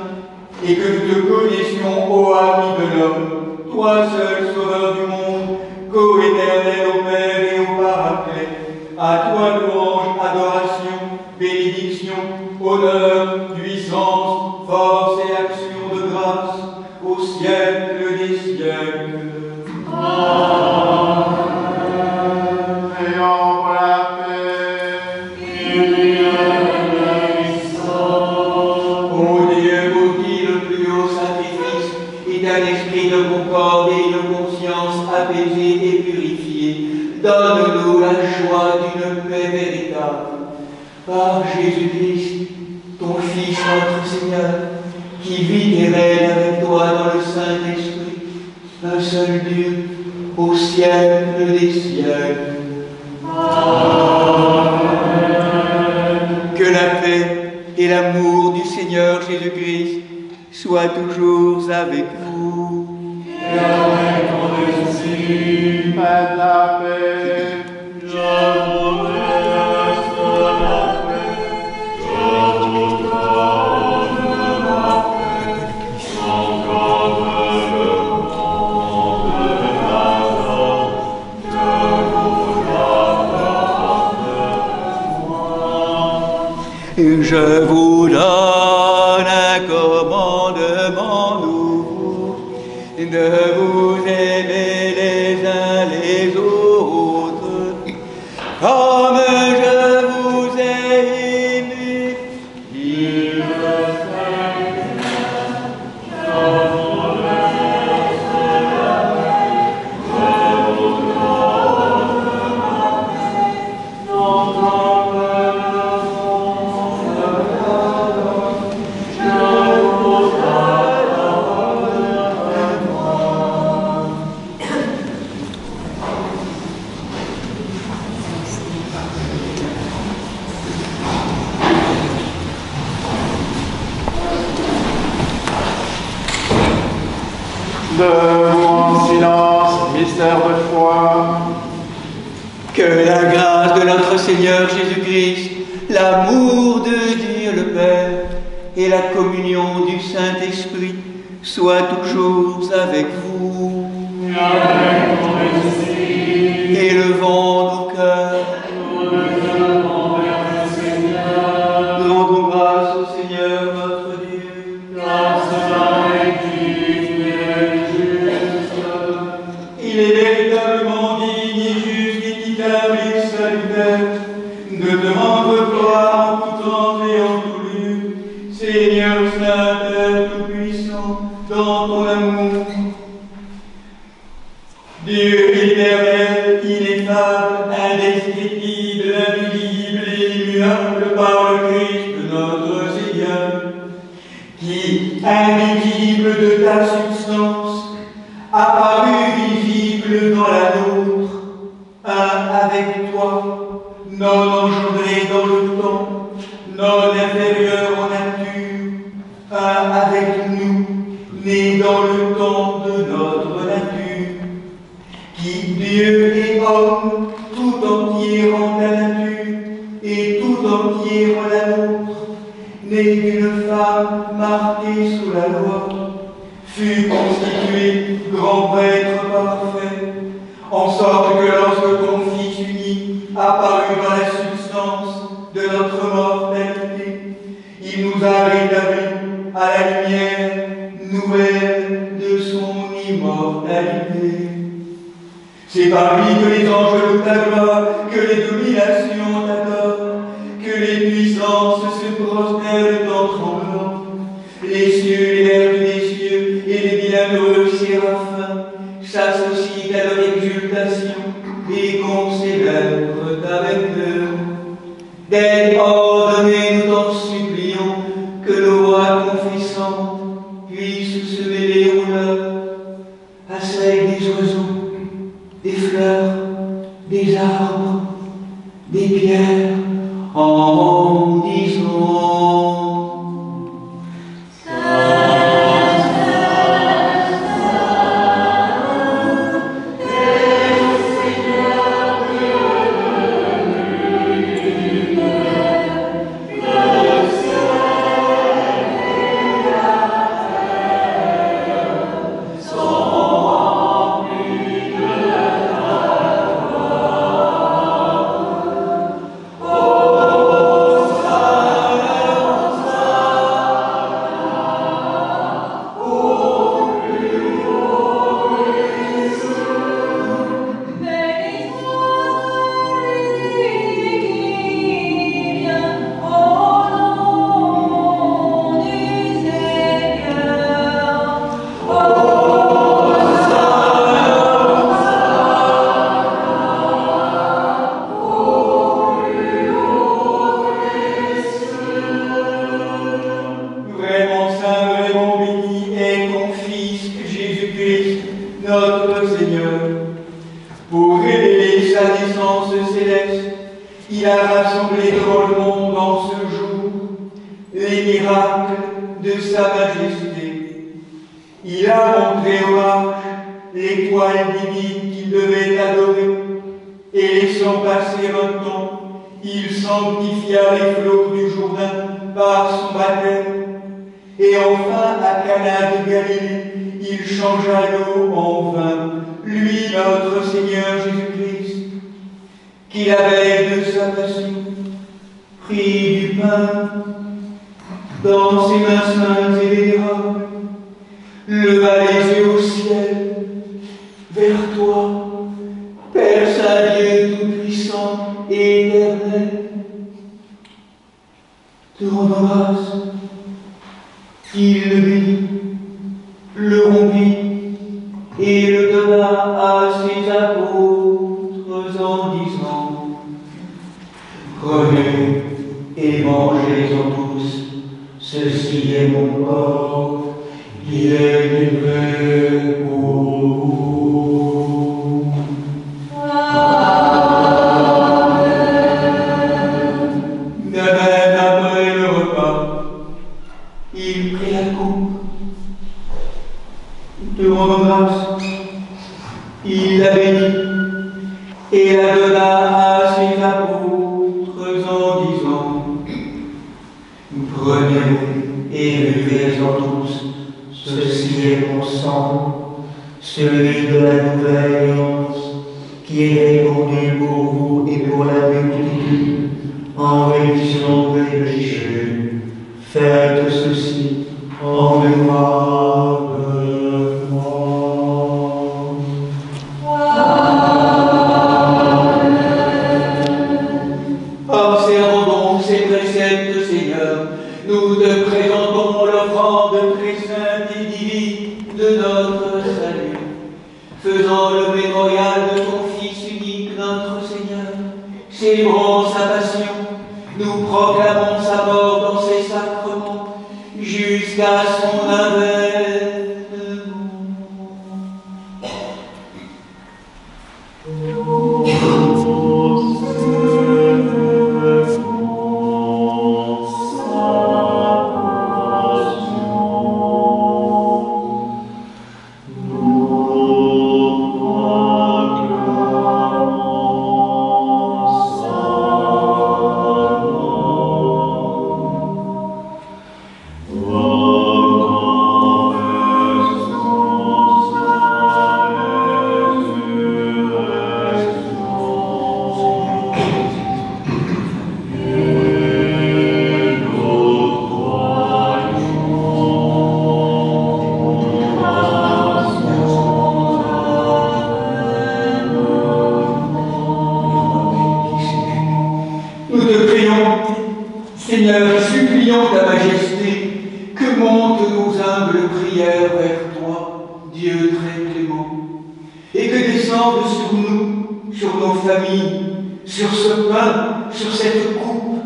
et que nous te connaissions, ô ami de l'homme, toi seul sauveur du monde, co-éternel au Père et au Paraclet. À toi louange, adoration, bénédiction, honneur, puissance, force et action de grâce, au siècle des siècles. Amen. Prions pour la paix. Ô Dieu, maudit le plus haut sacrifice, et d'un esprit de concorde et de conscience apaisée et purifiée, donne-nous la joie d'une paix véritable. Par Jésus-Christ, ton Fils, notre Seigneur, qui vit et règne avec toi dans le Saint-Esprit, un seul Dieu, au siècle des siècles. Amen. Que la paix et l'amour du Seigneur Jésus-Christ soit toujours avec vous. Et avec ton esprit, faites la paix. Je vous laisse la paix. Je vous donne la paix. Encore le monde m'adore. Je vous donne moi. Je vous donne un commandement nouveau, de vous aimer les uns les autres, comme je vous ai aimé. Il le Debout en silence, mystère de foi. Que la grâce de notre Seigneur Jésus-Christ, l'amour de Dieu le Père et la communion du Saint-Esprit soient toujours avec vous. Et avec ton esprit, Élevons nos cœurs. nous nous élevons vers le Seigneur. Rendons grâce au Seigneur notre Dieu. Car cela est digne et juste. Il est véritablement digne et juste, équitable et salutaire de te rendre gloire en tout temps et en tout lieu, Seigneur Saint, Père Tout-Puissant, dans ton amour. Dieu éternel, ineffable, indescriptible, invisible et immuable par le Christ notre Seigneur, qui, invisible de ta substance, apparu visible dans la nôtre, un avec toi, non engendré dans le temps, non inférieur en nature, un avec nous, né dans le temps de notre nature, qui, Dieu et homme, tout entier en ta nature et tout entier en la nôtre, né d'une femme marquée sous la loi, fut constitué grand prêtre parfait, en sorte que lorsque ton Fils unique apparut dans la substance de notre mortalité, il nous a rétablis à la lumière nouvelle de son immortalité. C'est par lui que les anges louent ta gloire, que les dominations t'adorent, que les puissances se prosternent en tremblant, les cieux, les vertus des cieux et les bienheureux séraphins s'associent à leur exultation et qu'on célèbre avec eux. D'être ordonnés, nous t'en supplions, que nos voix confessantes puissent se mêler aux leurs, à celles des oiseaux, des fleurs, des arbres, des pierres, en disant miracles de sa majesté. Il a montré aux mages l'étoile divine qu'il devait adorer, et laissant passer un temps, il sanctifia les flots du Jourdain par son baptême. Et enfin, à Cana de Galilée, il changea l'eau en vin, lui, notre Seigneur Jésus-Christ, qui la veille de sa passion prit du pain dans ses mains saintes et vénérables, leva les yeux au ciel, vers toi, Père Saint-Dieu tout-puissant et éternel, te rendons grâce. Il le bénit, le rompit et le donna à ses apôtres en disant: prenez et mangez-en tous, ceci est mon corps, qui est livré pour vous. De même, après le repas, il prit la coupe, te rendant grâce, il la bénit et la donna à ses apôtres en disant: prenez et buvez-en tous, ceci est mon sang, celui de la nouvelle alliance, qui est répandu pour vous et pour la multitude, en rémission des péchés. Faites ceci en mémoire de moi. Observons donc ces préceptes, Seigneur. Nous te présentons l'offrande très sainte et divine de notre salut. Faisant le mémorial de ton Fils unique, notre Seigneur, célébrons sa passion, nous proclamons sa mort dans ses sacrements, jusqu'à son avènement. Seigneur, supplions ta majesté que montent nos humbles prières vers toi, Dieu très clément, et que descende sur nous, sur nos familles, sur ce pain, sur cette coupe,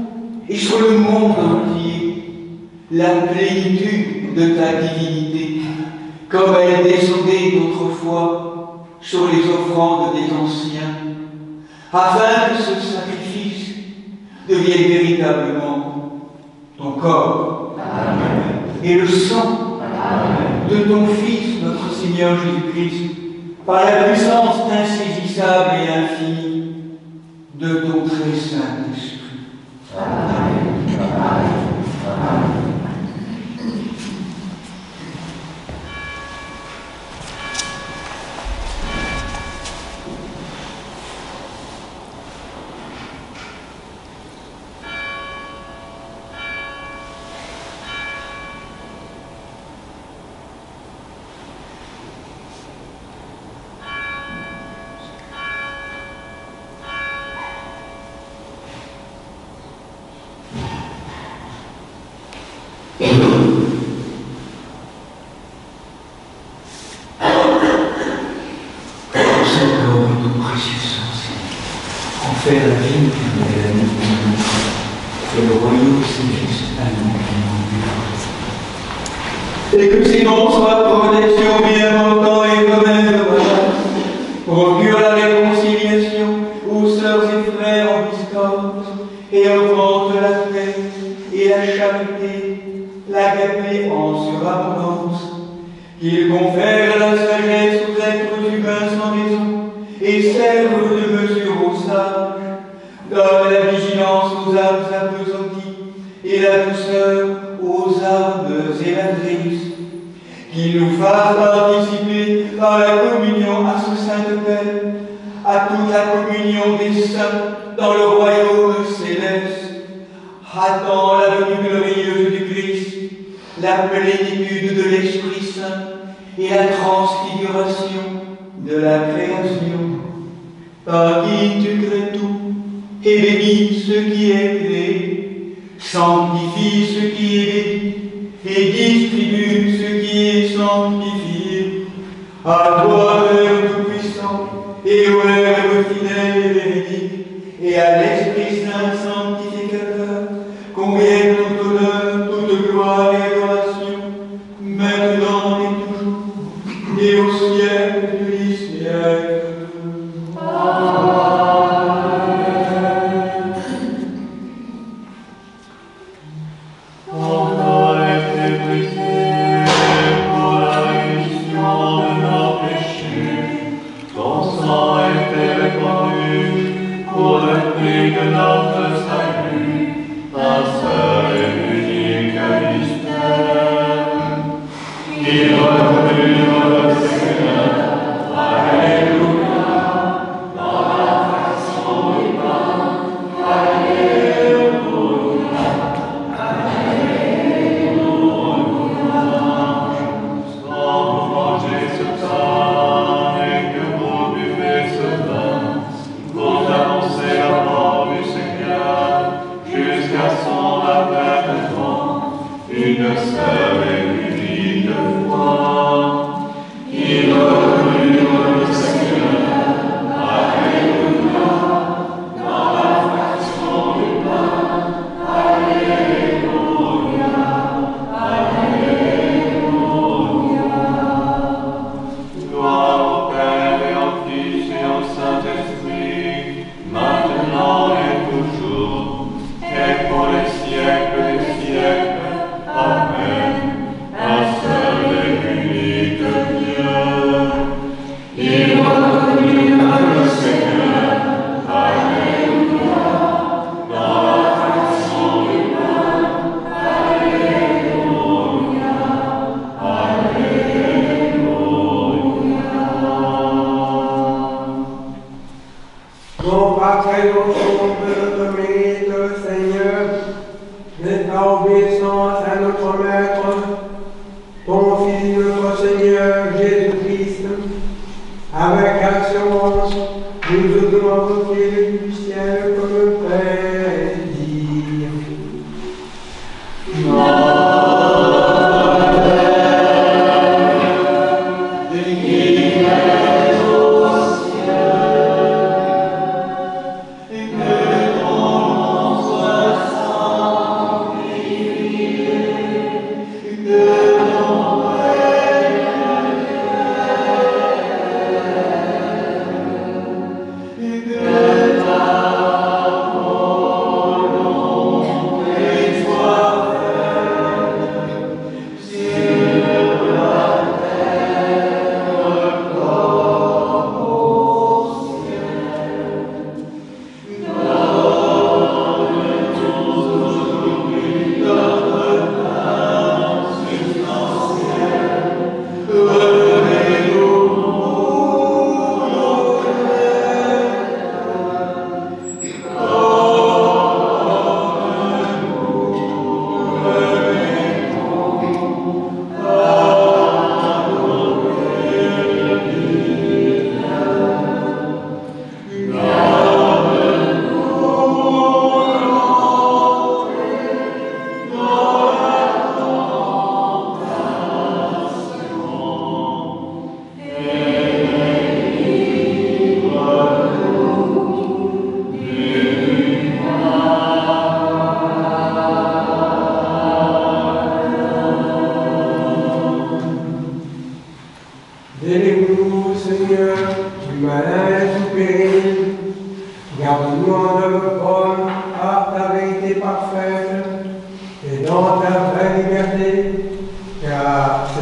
et sur le monde entier, la plénitude de ta divinité, comme elle descendait autrefois sur les offrandes des anciens, afin que ce sacrifice devienne véritablement ton corps. Amen. Et le sang Amen. De ton Fils, notre Seigneur Jésus-Christ, par la puissance insaisissable et infinie de ton très Saint-Esprit. Amen. Amen. Amen. Fais la vie et la nuit, et le royaume s'agisse à nous. Et que ces noms soient protection bien portant et commun de grâce, procure la réconciliation aux sœurs et frères en discorde, et augmente la paix et la charité agapé en surabondance, qu'il confère la sagesse aux êtres humains sans raison, et serve de mesure aux sages, donne la vigilance aux âmes appesanties, et la douceur aux âmes élatrices, qu'il nous fasse participer par la communion à ce Saint-Père, à toute la communion des saints dans le royaume céleste, attend la venue glorieuse du Christ, la plénitude de l'Esprit Saint et la transfiguration de la création, par qui tu crées tout et bénis ce qui est créé, sanctifie ce qui est béni et distribue ce qui est sanctifié. À toi, Père Tout-Puissant, et au Verbe fidèle et véridique, et à l'Esprit Saint sanctificateur, conviennent toute honneur, toute gloire et adoration, maintenant et toujours, et au siècle du siècle. Amen.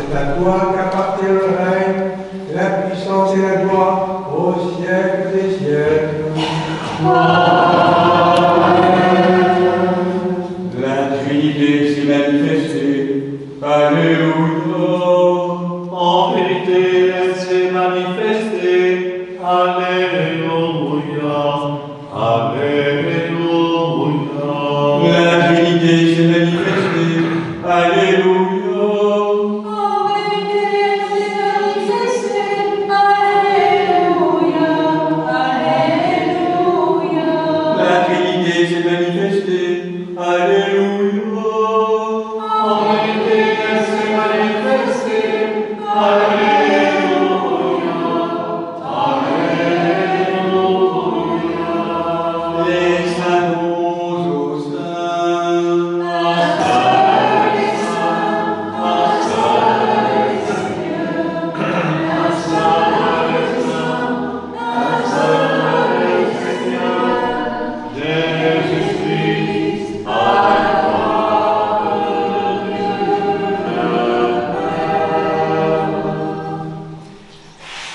C'est à toi qu'appartient le règne, la puissance et la gloire au siècle des siècles. La Trinité s'est manifestée. Alléluia. En vérité, elle s'est manifestée. Alléluia. Alléluia. La Trinité s'est manifestée. Alléluia. La Trinité s'est manifestée. Alléluia. En vérité, elle s'est manifestée. Alléluia. Alléluia. Les saints aux saints.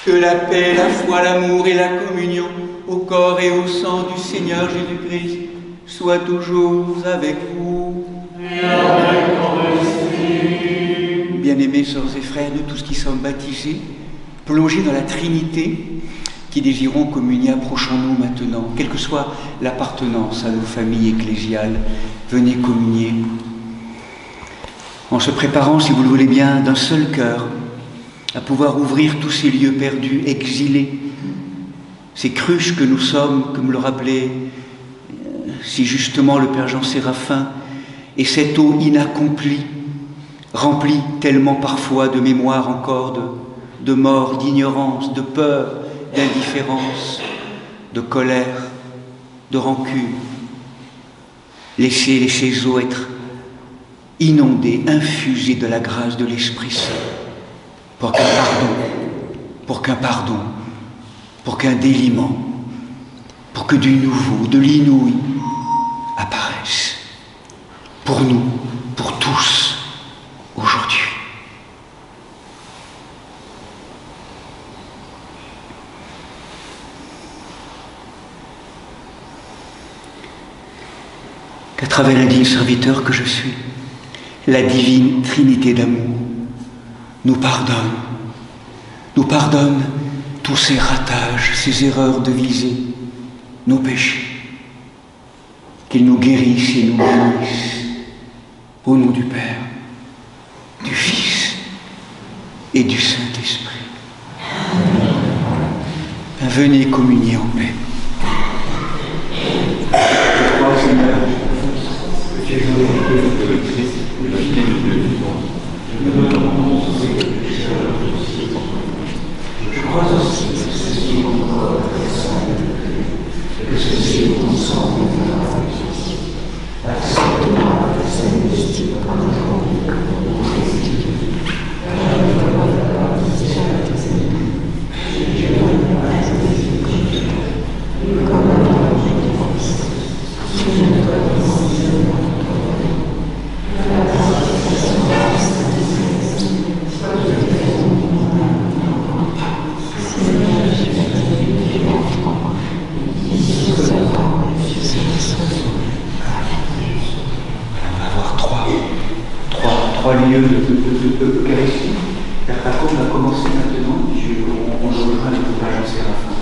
Que la paix, la foi, l'amour et la communion au corps et au sang du Seigneur Jésus-Christ soient toujours avec vous. Bien-aimés sœurs et frères, nous tous qui sommes baptisés, plongés dans la Trinité, qui désirons communier, approchons-nous maintenant, quelle que soit l'appartenance à nos familles ecclésiales, venez communier. En se préparant, si vous le voulez bien, d'un seul cœur, à pouvoir ouvrir tous ces lieux perdus, exilés, ces cruches que nous sommes, comme le rappelait si justement le Père Jean Séraphin, et cette eau inaccomplie, remplie tellement parfois de mémoire encore, de mort, d'ignorance, de peur, d'indifférence, de colère, de rancune. Laissez ces eaux être inondées, infusées de la grâce de l'Esprit Saint, pour qu'un pardon, pour qu'un déliement, pour que du nouveau, de l'inouï apparaisse, pour nous, pour tous, aujourd'hui. Qu'à travers l'indigne serviteur que je suis, la divine Trinité d'amour nous pardonne tous ces ratages, ces erreurs de visée, nos péchés, qu'il nous guérisse et nous bénisse, au nom du Père, du Fils et du Saint-Esprit. Venez communier en paix. Je crois, Seigneur, que tu es le Christ, le Fils de Dieu. Je crois aussi que ceci est mon corps et que ceci est mon sang. Accepte-moi la Saint-Esprit par le trois lieux d'Eucharistie. La Paco va commencer maintenant. On le rejoint avec le Père Jean Séraphin.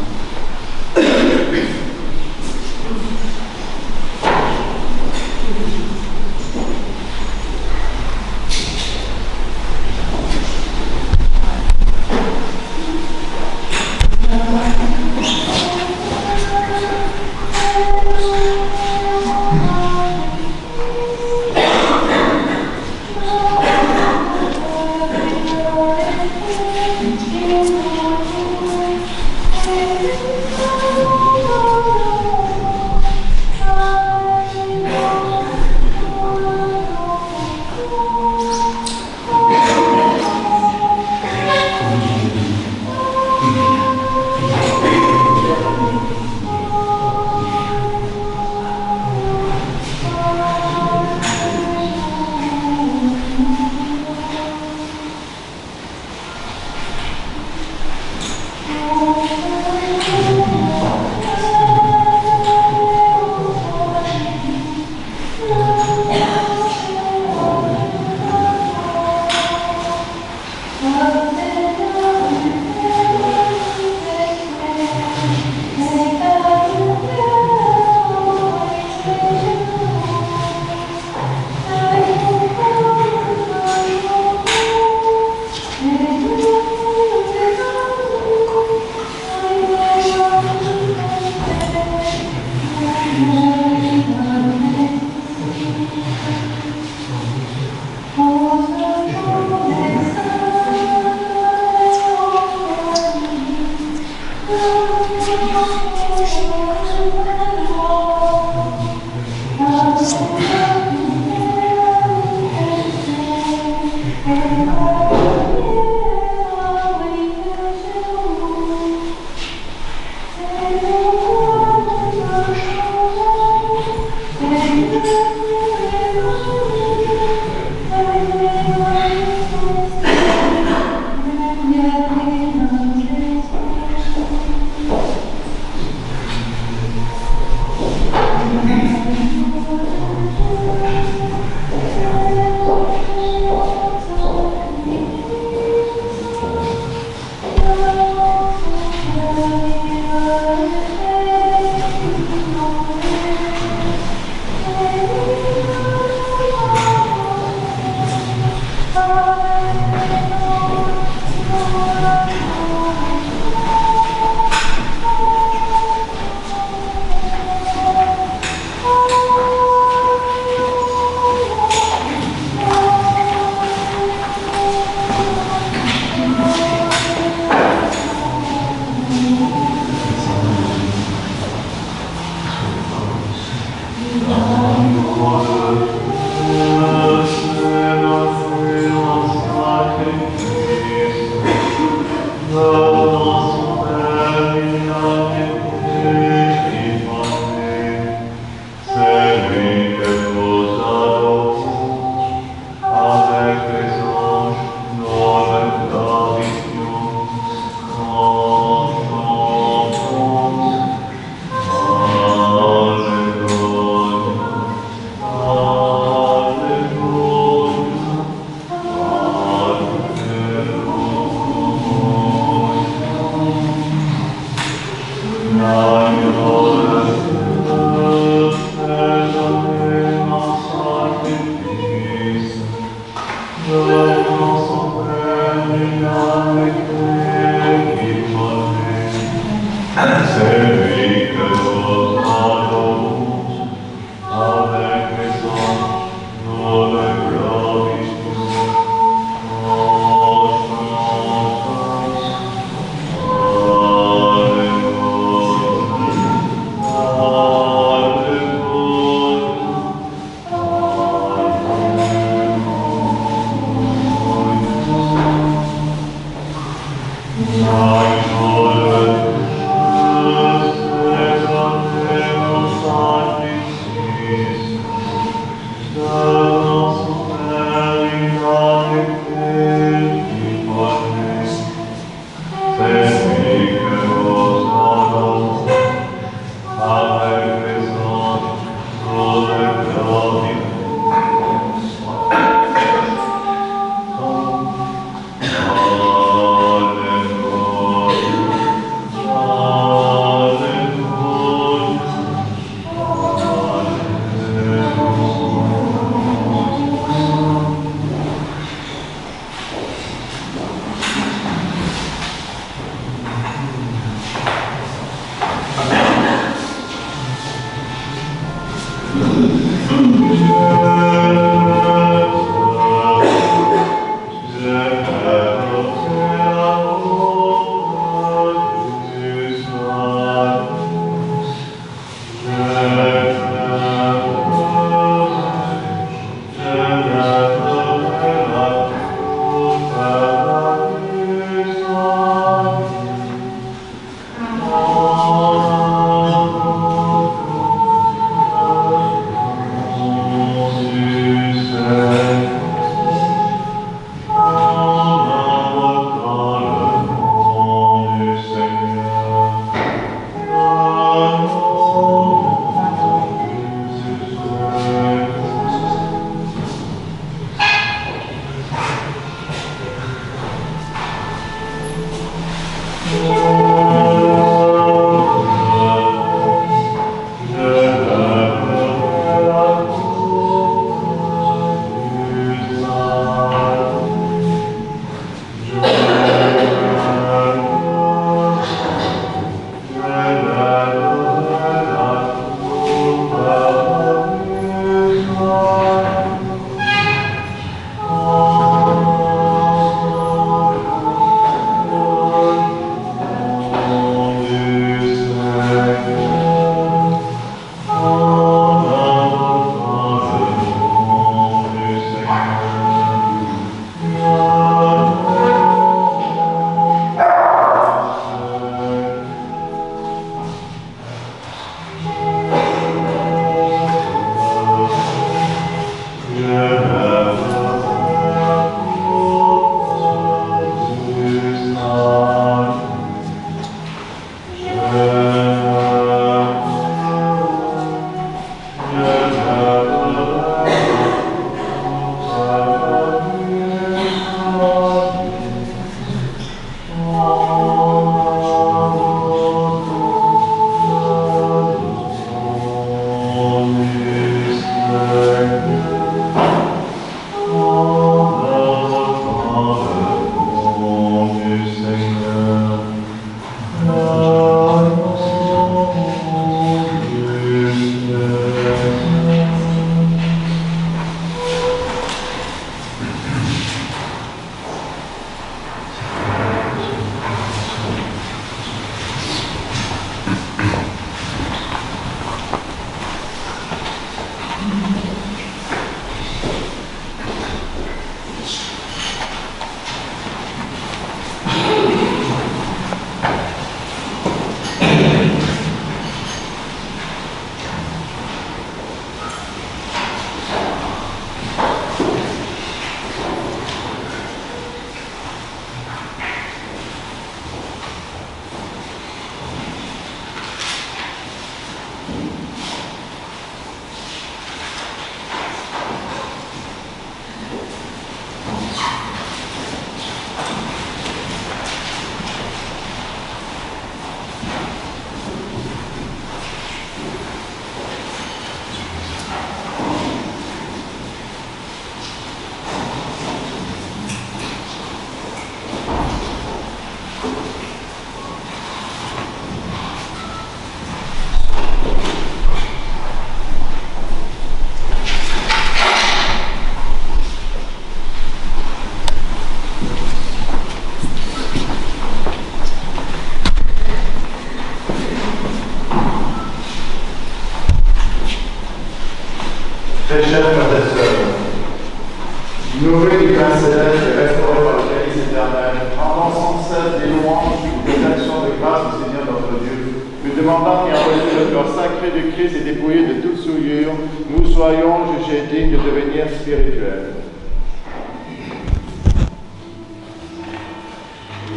soyons jugés dignes de devenir spirituels.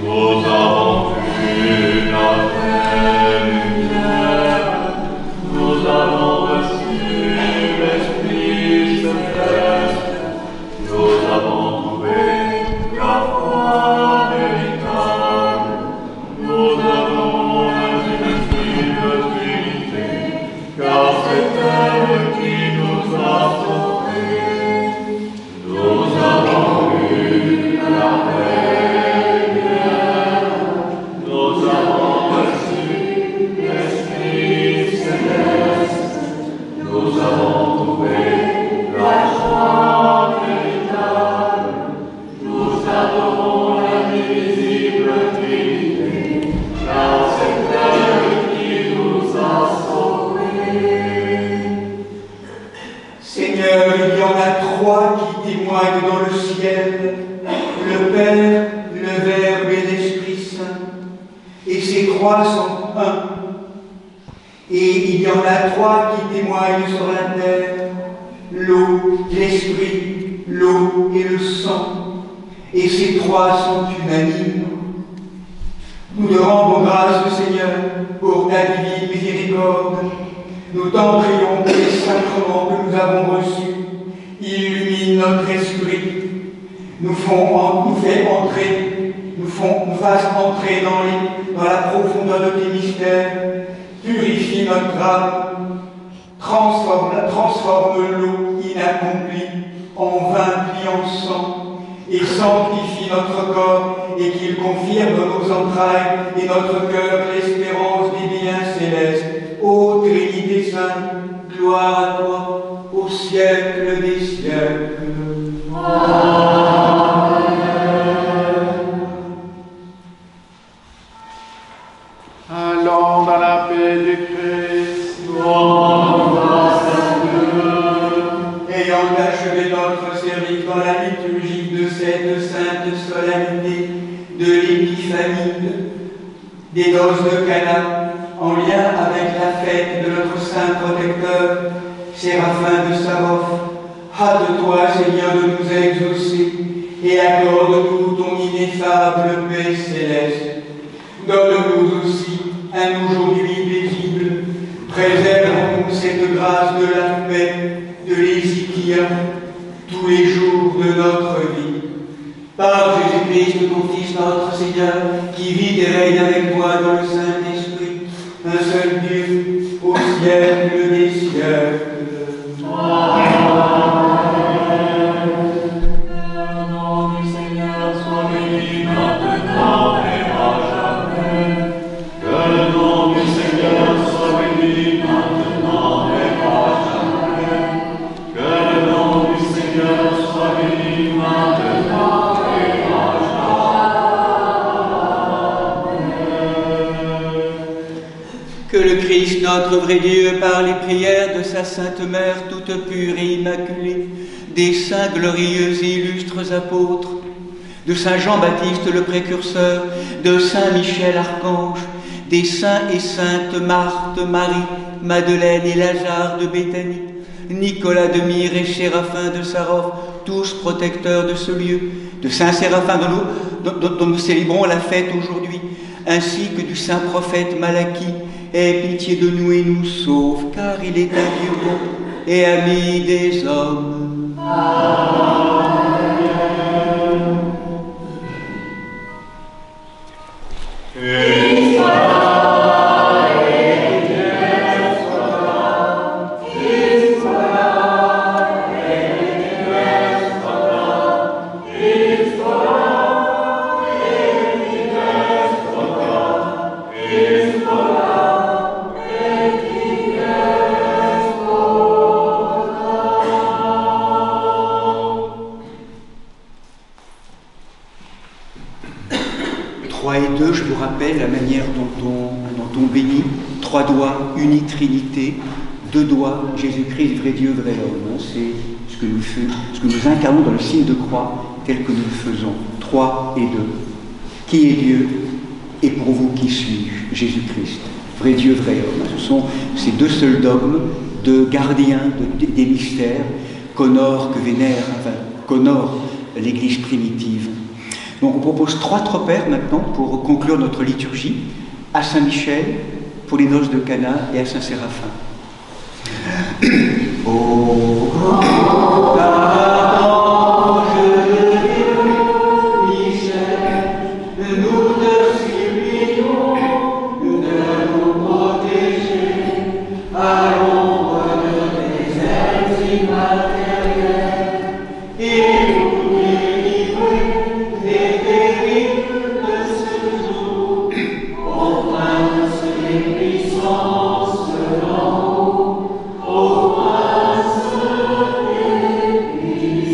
Nous avons vu la vraie lumière, nous avons reçu l'Esprit céleste, nous avons trouvé la foi véritable, nous avons l'indivisible Trinité, car c'est elle qui nous a sauvés. Nous avons vu la vraie lumière, nous avons reçu l'Esprit céleste, nous avons trouvé la foi véritable, nous adorons l'indivisible Trinité, car c'est elle qui nous a sauvés. Seigneur, il y en a trois qui témoignent dans le ciel, le Père, le Verbe et l'Esprit Saint. Et ces trois sont un. Et il y en a trois qui témoignent sur la terre, l'eau, l'Esprit, l'eau et le sang. Et ces trois sont unanimes. Nous te rendons grâce, Seigneur, pour ta divine miséricorde. Nous t'en prions que les sacrements que nous avons reçus illuminent notre esprit, nous fassent entrer dans la profondeur de tes mystères, purifie notre âme, transforme l'eau inaccomplie en vin puis en sang, et sanctifie notre corps, et qu'il confirme nos entrailles et notre cœur l'espérance des biens célestes. Ô Trinité Sainte, gloire à toi, au siècle des siècles. Amen. Allons dans la paix du Christ. Ayant achevé notre service dans la liturgie de cette sainte solennité de l'Épiphanie, des noces de Cana, en lien avec la fête de notre saint protecteur, Séraphin de Sarov, hâte-toi, Seigneur, de nous exaucer et accorde-nous ton ineffable paix céleste. Donne-nous aussi un aujourd'hui paisible, préservons cette grâce de la paix, de l'hésikia, tous les jours de notre vie. Par Jésus-Christ, ton Fils, notre Seigneur, qui vit et règne avec toi dans le Saint-Esprit, un seul Dieu, au siècle des siècles. Amen. Le nom du Seigneur soit béni maintenant et à jamais. Que le nom du Seigneur soit béni maintenant et à jamais. Que le nom du Seigneur soit béni maintenant et à jamais. Que le Christ, notre vrai Dieu, par les prières de sa Sainte Mère, toute pure et immaculée, des saints glorieux et illustres apôtres, de saint Jean-Baptiste le précurseur, de saint Michel archange, des saints et saintes Marthe, Marie, Madeleine et Lazare de Béthanie, Nicolas de Myre et Séraphin de Sarov, tous protecteurs de ce lieu, de saint Séraphin dont nous célébrons la fête aujourd'hui, ainsi que du saint prophète Malachie. Aie pitié de nous et nous sauve, car il est un Dieu bon et ami des hommes. Amen. Je vous rappelle la manière dont on bénit. 3 doigts, unique Trinité. 2 doigts, Jésus-Christ, vrai Dieu, vrai homme. C'est ce que nous incarnons dans le signe de croix tel que nous le faisons. 3 et 2. Qui est Dieu? Et pour vous, qui suis-je? Jésus-Christ, vrai Dieu, vrai homme. Ce sont ces 2 seuls dogmes de gardien des mystères qu'honore, que vénère, enfin, qu'honore l'Église primitive. Donc on propose 3 tropères maintenant pour conclure notre liturgie, à Saint-Michel, pour les noces de Cana, et à Saint-Séraphin. Ô grand archange de Dieu, Michel, nous te supplions de nous protéger à l'ombre de tes ailes immatérielles et nous délivrer des périls de ce jour, au prince des puissances d'en haut, au prince des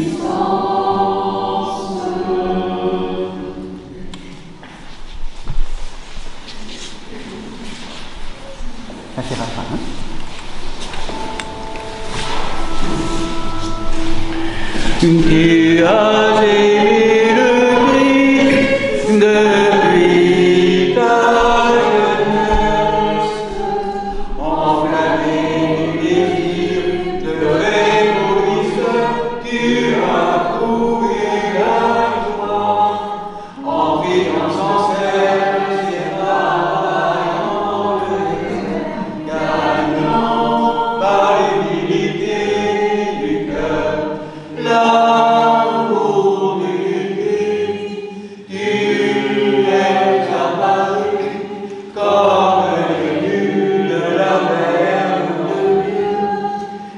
puissances. Ça fait rapide, hein? Tu as élevé le Christ depuis ta jeunesse, enflammé du désir de révolution, tu as trouvé la joie, en priant sans cesse et travaillant le désert, gagnant par l'humilité du cœur l'amour du Christ. Tu es apparu comme l'élu de la mère de Dieu.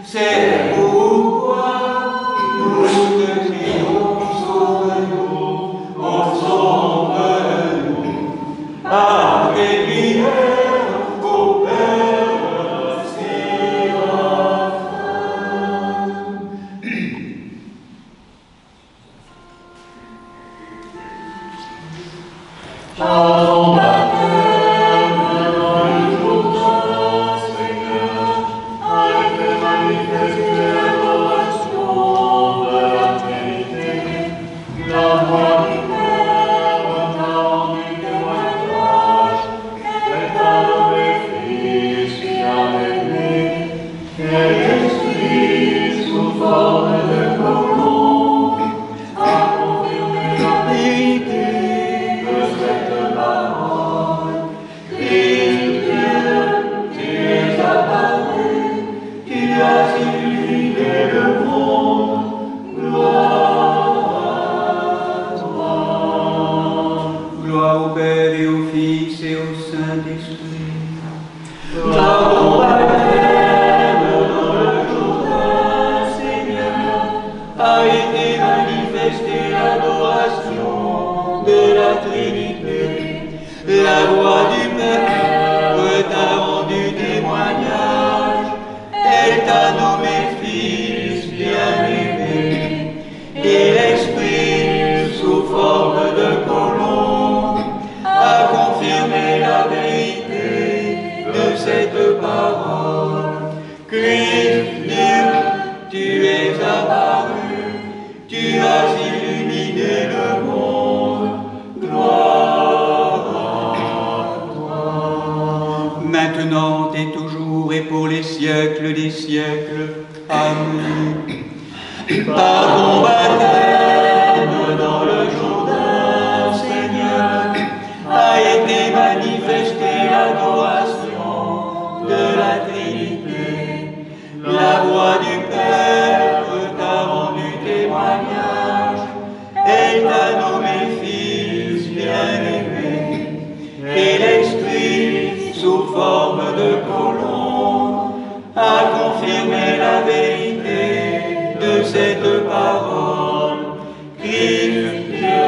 C'est pourquoi nous te crions, sauve-nous, oh sauve-nous, par tes prières, ô Père Séraphin. À ton baptême dans le jour d'un Seigneur, a été manifestée l'adoration de la Trinité. La voix du Père t'a rendu témoignage, elle t'a nommé Fils bien-aimé, et l'Esprit sous forme de colombe a confirmé la vérité de cette parole. Christ Dieu, tu es apparu, tu as illuminé le monde. Gloire à toi. Gloire au Père et au Fils et au Saint-Esprit. Par ton baptême dans le Jourdain, Seigneur, A été manifestée l'adoration de la Trinité. La voix du Père t'a rendu témoignage. Elle t'a nommé Fils bien-aimé. Et l'Esprit, sous forme de colombe, a confirmé la vérité de cette parole. Christ Dieu, tu es apparu, tu as illuminé le monde. Gloire à toi. Maintenant et toujours et pour les siècles des siècles. Amen. Par ton baptême dans le Jourdain, Seigneur, a été manifestée l'adoration de la Trinité. La voix du Père t'a rendu témoignage. Elle t'a nommé Fils bien-aimé. Et l'Esprit, sous forme de colombe, a confirmé la vérité de cette parole. Christ Dieu,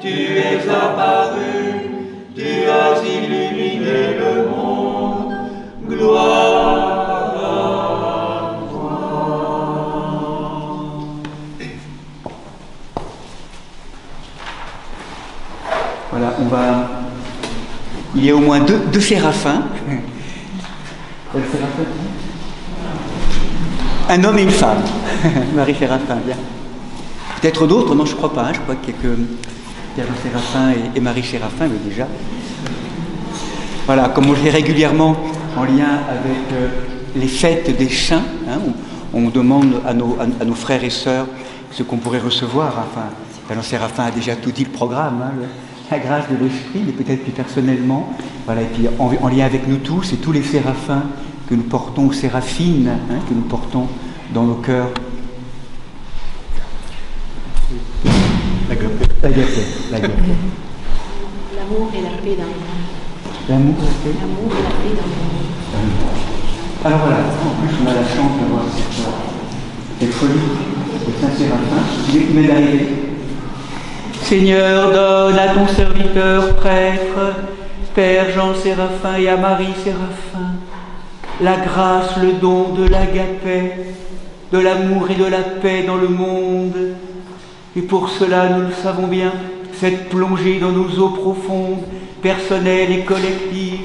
tu es apparu, tu as illuminé le monde. Gloire à toi. Voilà, il y a au moins deux séraphins. Un homme et une femme. Marie Séraphin, bien. Peut-être d'autres, non, je ne crois pas. Je crois qu'il y a que Pierre Séraphin et Marie Séraphin, mais déjà. Voilà, comme on le fait régulièrement en lien avec les fêtes des saints. Hein, on demande à nos frères et sœurs ce qu'on pourrait recevoir. Enfin, Jean Séraphin a déjà tout dit le programme, hein, la grâce de l'Esprit, mais peut-être plus personnellement. Voilà, et puis en lien avec nous tous et tous les séraphins que nous portons, ou séraphines, hein, que nous portons dans nos cœurs. L'agapé. L'amour et la paix dans le monde. L'amour et la paix. L'amour et la paix dans le monde. Alors voilà, en plus on a la chance d'avoir cette folie de Saint-Séraphin qui m'est d'arriver. Seigneur, donne à ton serviteur prêtre, Père Jean Séraphin et à Marie Séraphin, la grâce, le don de l'agapé, de l'amour et de la paix dans le monde. Et pour cela, nous le savons bien, cette plongée dans nos eaux profondes, personnelles et collectives,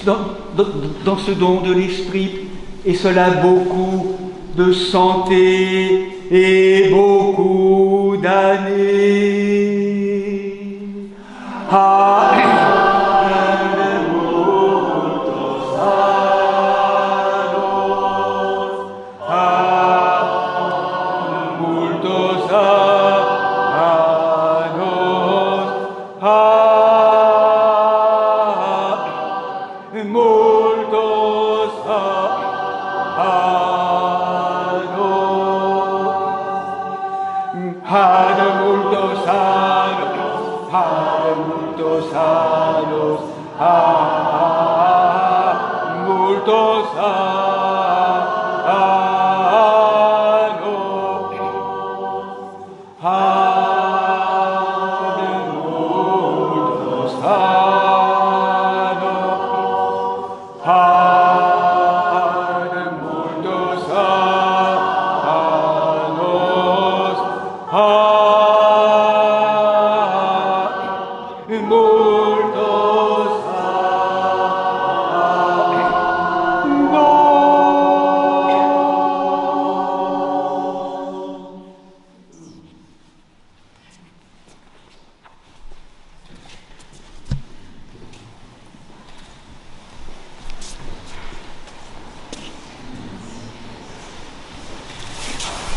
dans ce don de l'Esprit, et cela beaucoup de santé et beaucoup d'années.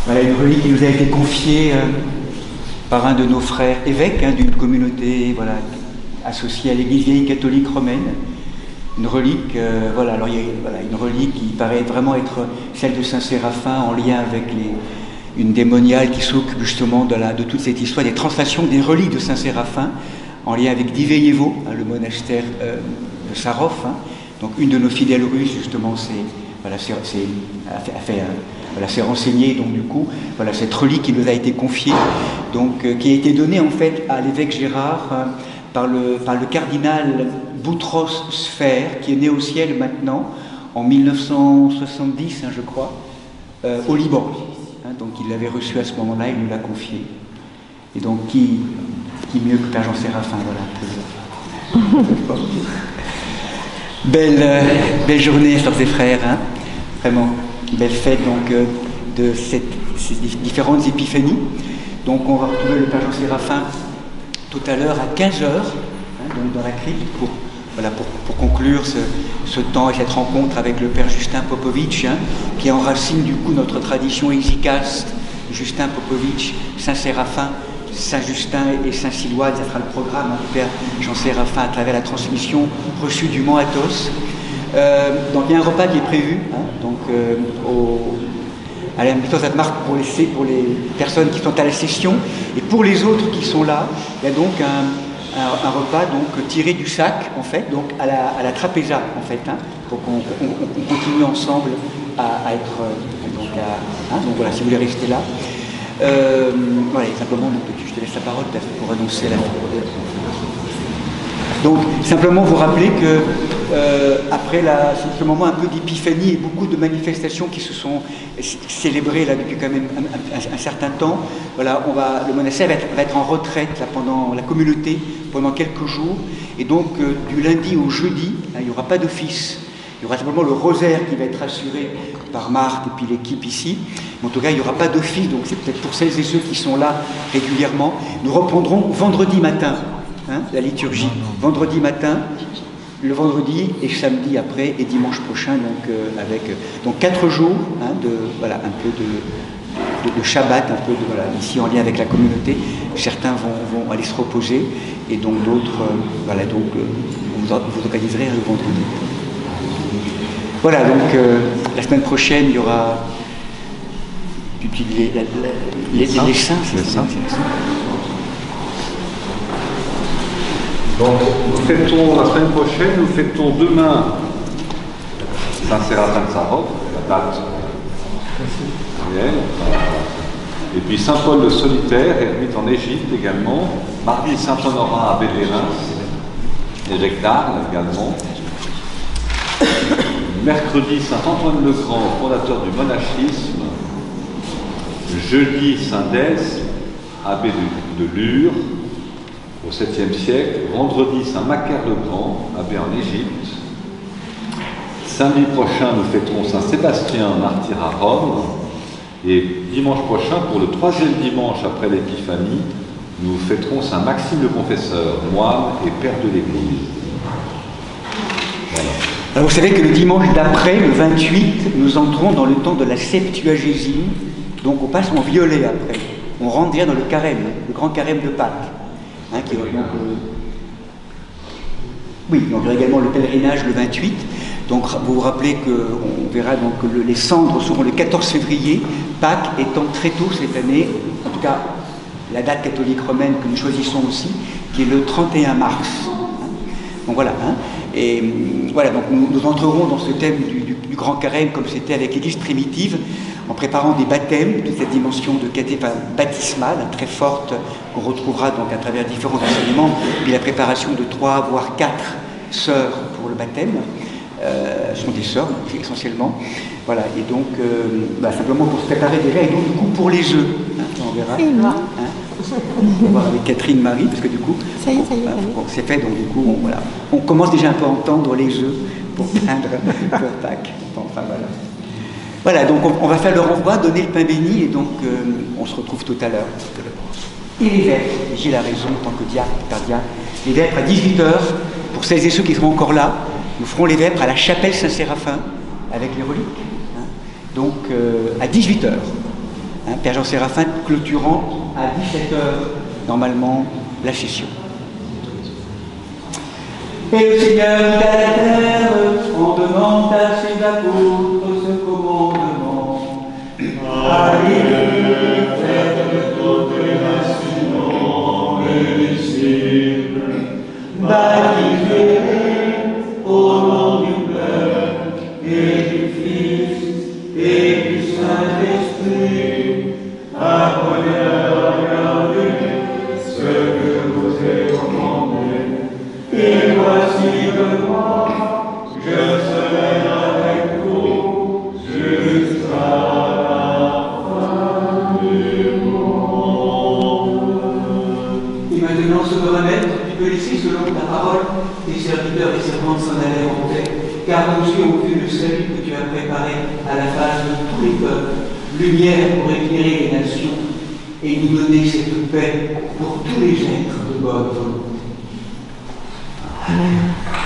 Voilà une relique qui nous a été confiée par un de nos frères évêques d'une communauté associée à l'Église vieille catholique romaine. Une relique, alors il y a une relique qui paraît vraiment être celle de Saint-Séraphin en lien avec une démoniale qui s'occupe justement de toute cette histoire des translations des reliques de Saint-Séraphin en lien avec Diveyevo, le monastère de Sarov. Donc une de nos fidèles russes justement s'est renseignée, donc du coup, cette relique qui nous a été confiée, donc qui a été donnée en fait à l'évêque Gérard par le cardinal Boutros Sphère, qui est né au ciel maintenant, en 1970, je crois, au Liban. Donc il l'avait reçu à ce moment-là, il nous l'a confié. Et donc qui mieux que Père Jean Séraphin, Belle journée, frères et frères, vraiment, belle fête donc de ces différentes épiphanies. Donc on va retrouver le Père Jean Séraphin tout à l'heure à 15h, donc dans la crypte, pour conclure ce temps et cette rencontre avec le Père Justin Popovic, qui enracine du coup notre tradition exicaste, Justin Popovic, Saint-Séraphin, Saint-Justin et Saint-Siloise. Ça sera le programme du Père Jean Séraphin à travers la transmission reçue du Mont Athos. Donc il y a un repas qui est prévu à la Maison Sainte-Marthe pour les personnes qui sont à la session, et pour les autres qui sont là, il y a donc un repas tiré du sac en fait, donc à la trapéza en fait. Donc on continue ensemble à être donc voilà, si vous voulez rester là. Voilà, simplement, je te laisse la parole pour annoncer la. Donc, simplement vous rappeler que après ce moment un peu d'épiphanie et beaucoup de manifestations qui se sont célébrées là depuis quand même un certain temps, voilà, le monastère va être en retraite là, pendant la communauté pendant quelques jours, et donc du lundi au jeudi, il n'y aura pas d'office. Il y aura simplement le rosaire qui va être assuré par Marthe et puis l'équipe ici. Mais en tout cas, il n'y aura pas d'office, donc c'est peut-être pour celles et ceux qui sont là régulièrement. Nous reprendrons vendredi matin, la liturgie. Vendredi matin, le vendredi et samedi après et dimanche prochain, donc avec donc 4 jours hein, de voilà un peu de Shabbat, un peu de voilà ici en lien avec la communauté. Certains vont aller se reposer et donc d'autres voilà donc vous organiserez le vendredi. Voilà donc la semaine prochaine il y aura les saints, c'est ça. Donc, nous fêtons la semaine prochaine, nous fêtons demain Saint-Séraphin de Sarov, la date réelle. Et puis Saint-Paul le Solitaire, ermite en Égypte également. Mardi Saint-Honorat à Bélérin, évêque d'Arles également. Mercredi Saint-Antoine le Grand, fondateur du monachisme. Jeudi Saint-Dès, abbé de Lure, au 7e siècle. Vendredi Saint-Macaire le Grand, abbé en Égypte. Samedi prochain, nous fêterons Saint-Sébastien, martyr à Rome. Et dimanche prochain, pour le 3e dimanche après l'Épiphanie, nous fêterons Saint-Maxime le Confesseur, moine et père de l'Église. Voilà. Alors vous savez que le dimanche d'après, le 28, nous entrons dans le temps de la Septuagésime, donc on passe en violet après. On rentre déjà dans le carême, le grand carême de Pâques. Hein, qui donc, oui, donc il y aura également le pèlerinage le 28. Donc vous vous rappelez qu'on verra donc que les cendres seront le 14 février, Pâques étant très tôt cette année, en tout cas la date catholique romaine que nous choisissons aussi, qui est le 31 mars. Donc voilà. Hein. Et voilà, donc nous entrerons dans ce thème du grand carême comme c'était avec l'Église primitive, en préparant des baptêmes, toute cette dimension de baptismale très forte qu'on retrouvera donc à travers différents enseignements, puis la préparation de 3 voire 4 sœurs pour le baptême. Ce sont des sœurs essentiellement, voilà, et donc simplement pour se préparer déjà, et donc du coup pour les œufs, hein, on verra, hein, on va voir avec Catherine Marie, parce que du coup c'est fait, donc du coup on commence déjà un peu à entendre les œufs pour peindre pour Pâques, enfin voilà. Voilà, donc on va faire le renvoi, donner le pain béni, et donc on se retrouve tout à l'heure. Et les vêpres, j'ai la raison en tant que diacre, gardien, les vêpres à 18h, pour celles et ceux qui seront encore là, nous ferons les vêpres à la chapelle Saint-Séraphin, avec les reliques, hein, donc à 18h. Hein, Père Jean Séraphin clôturant à 17h, normalement, la session. Et le Seigneur dit à la terre, on demande à ses apôtres ce commandement. Allez, faites de toutes les nations les disciples, baptisez au nom du Père et du Fils et du Saint-Esprit, apprenez à regarder ce que je vous ai commandé. Et voici que moi, je serai avec vous jusqu'à la fin du monde. Et maintenant, souverain maître, tu peux laisser selon ta parole tes serviteurs et servantes s'en aller en paix, car nos yeux ont vu le salut que tu as préparé à la face de tous les peuples, lumière pour éclairer les nations, et nous donner cette paix pour tous les êtres de bonne volonté. Amen.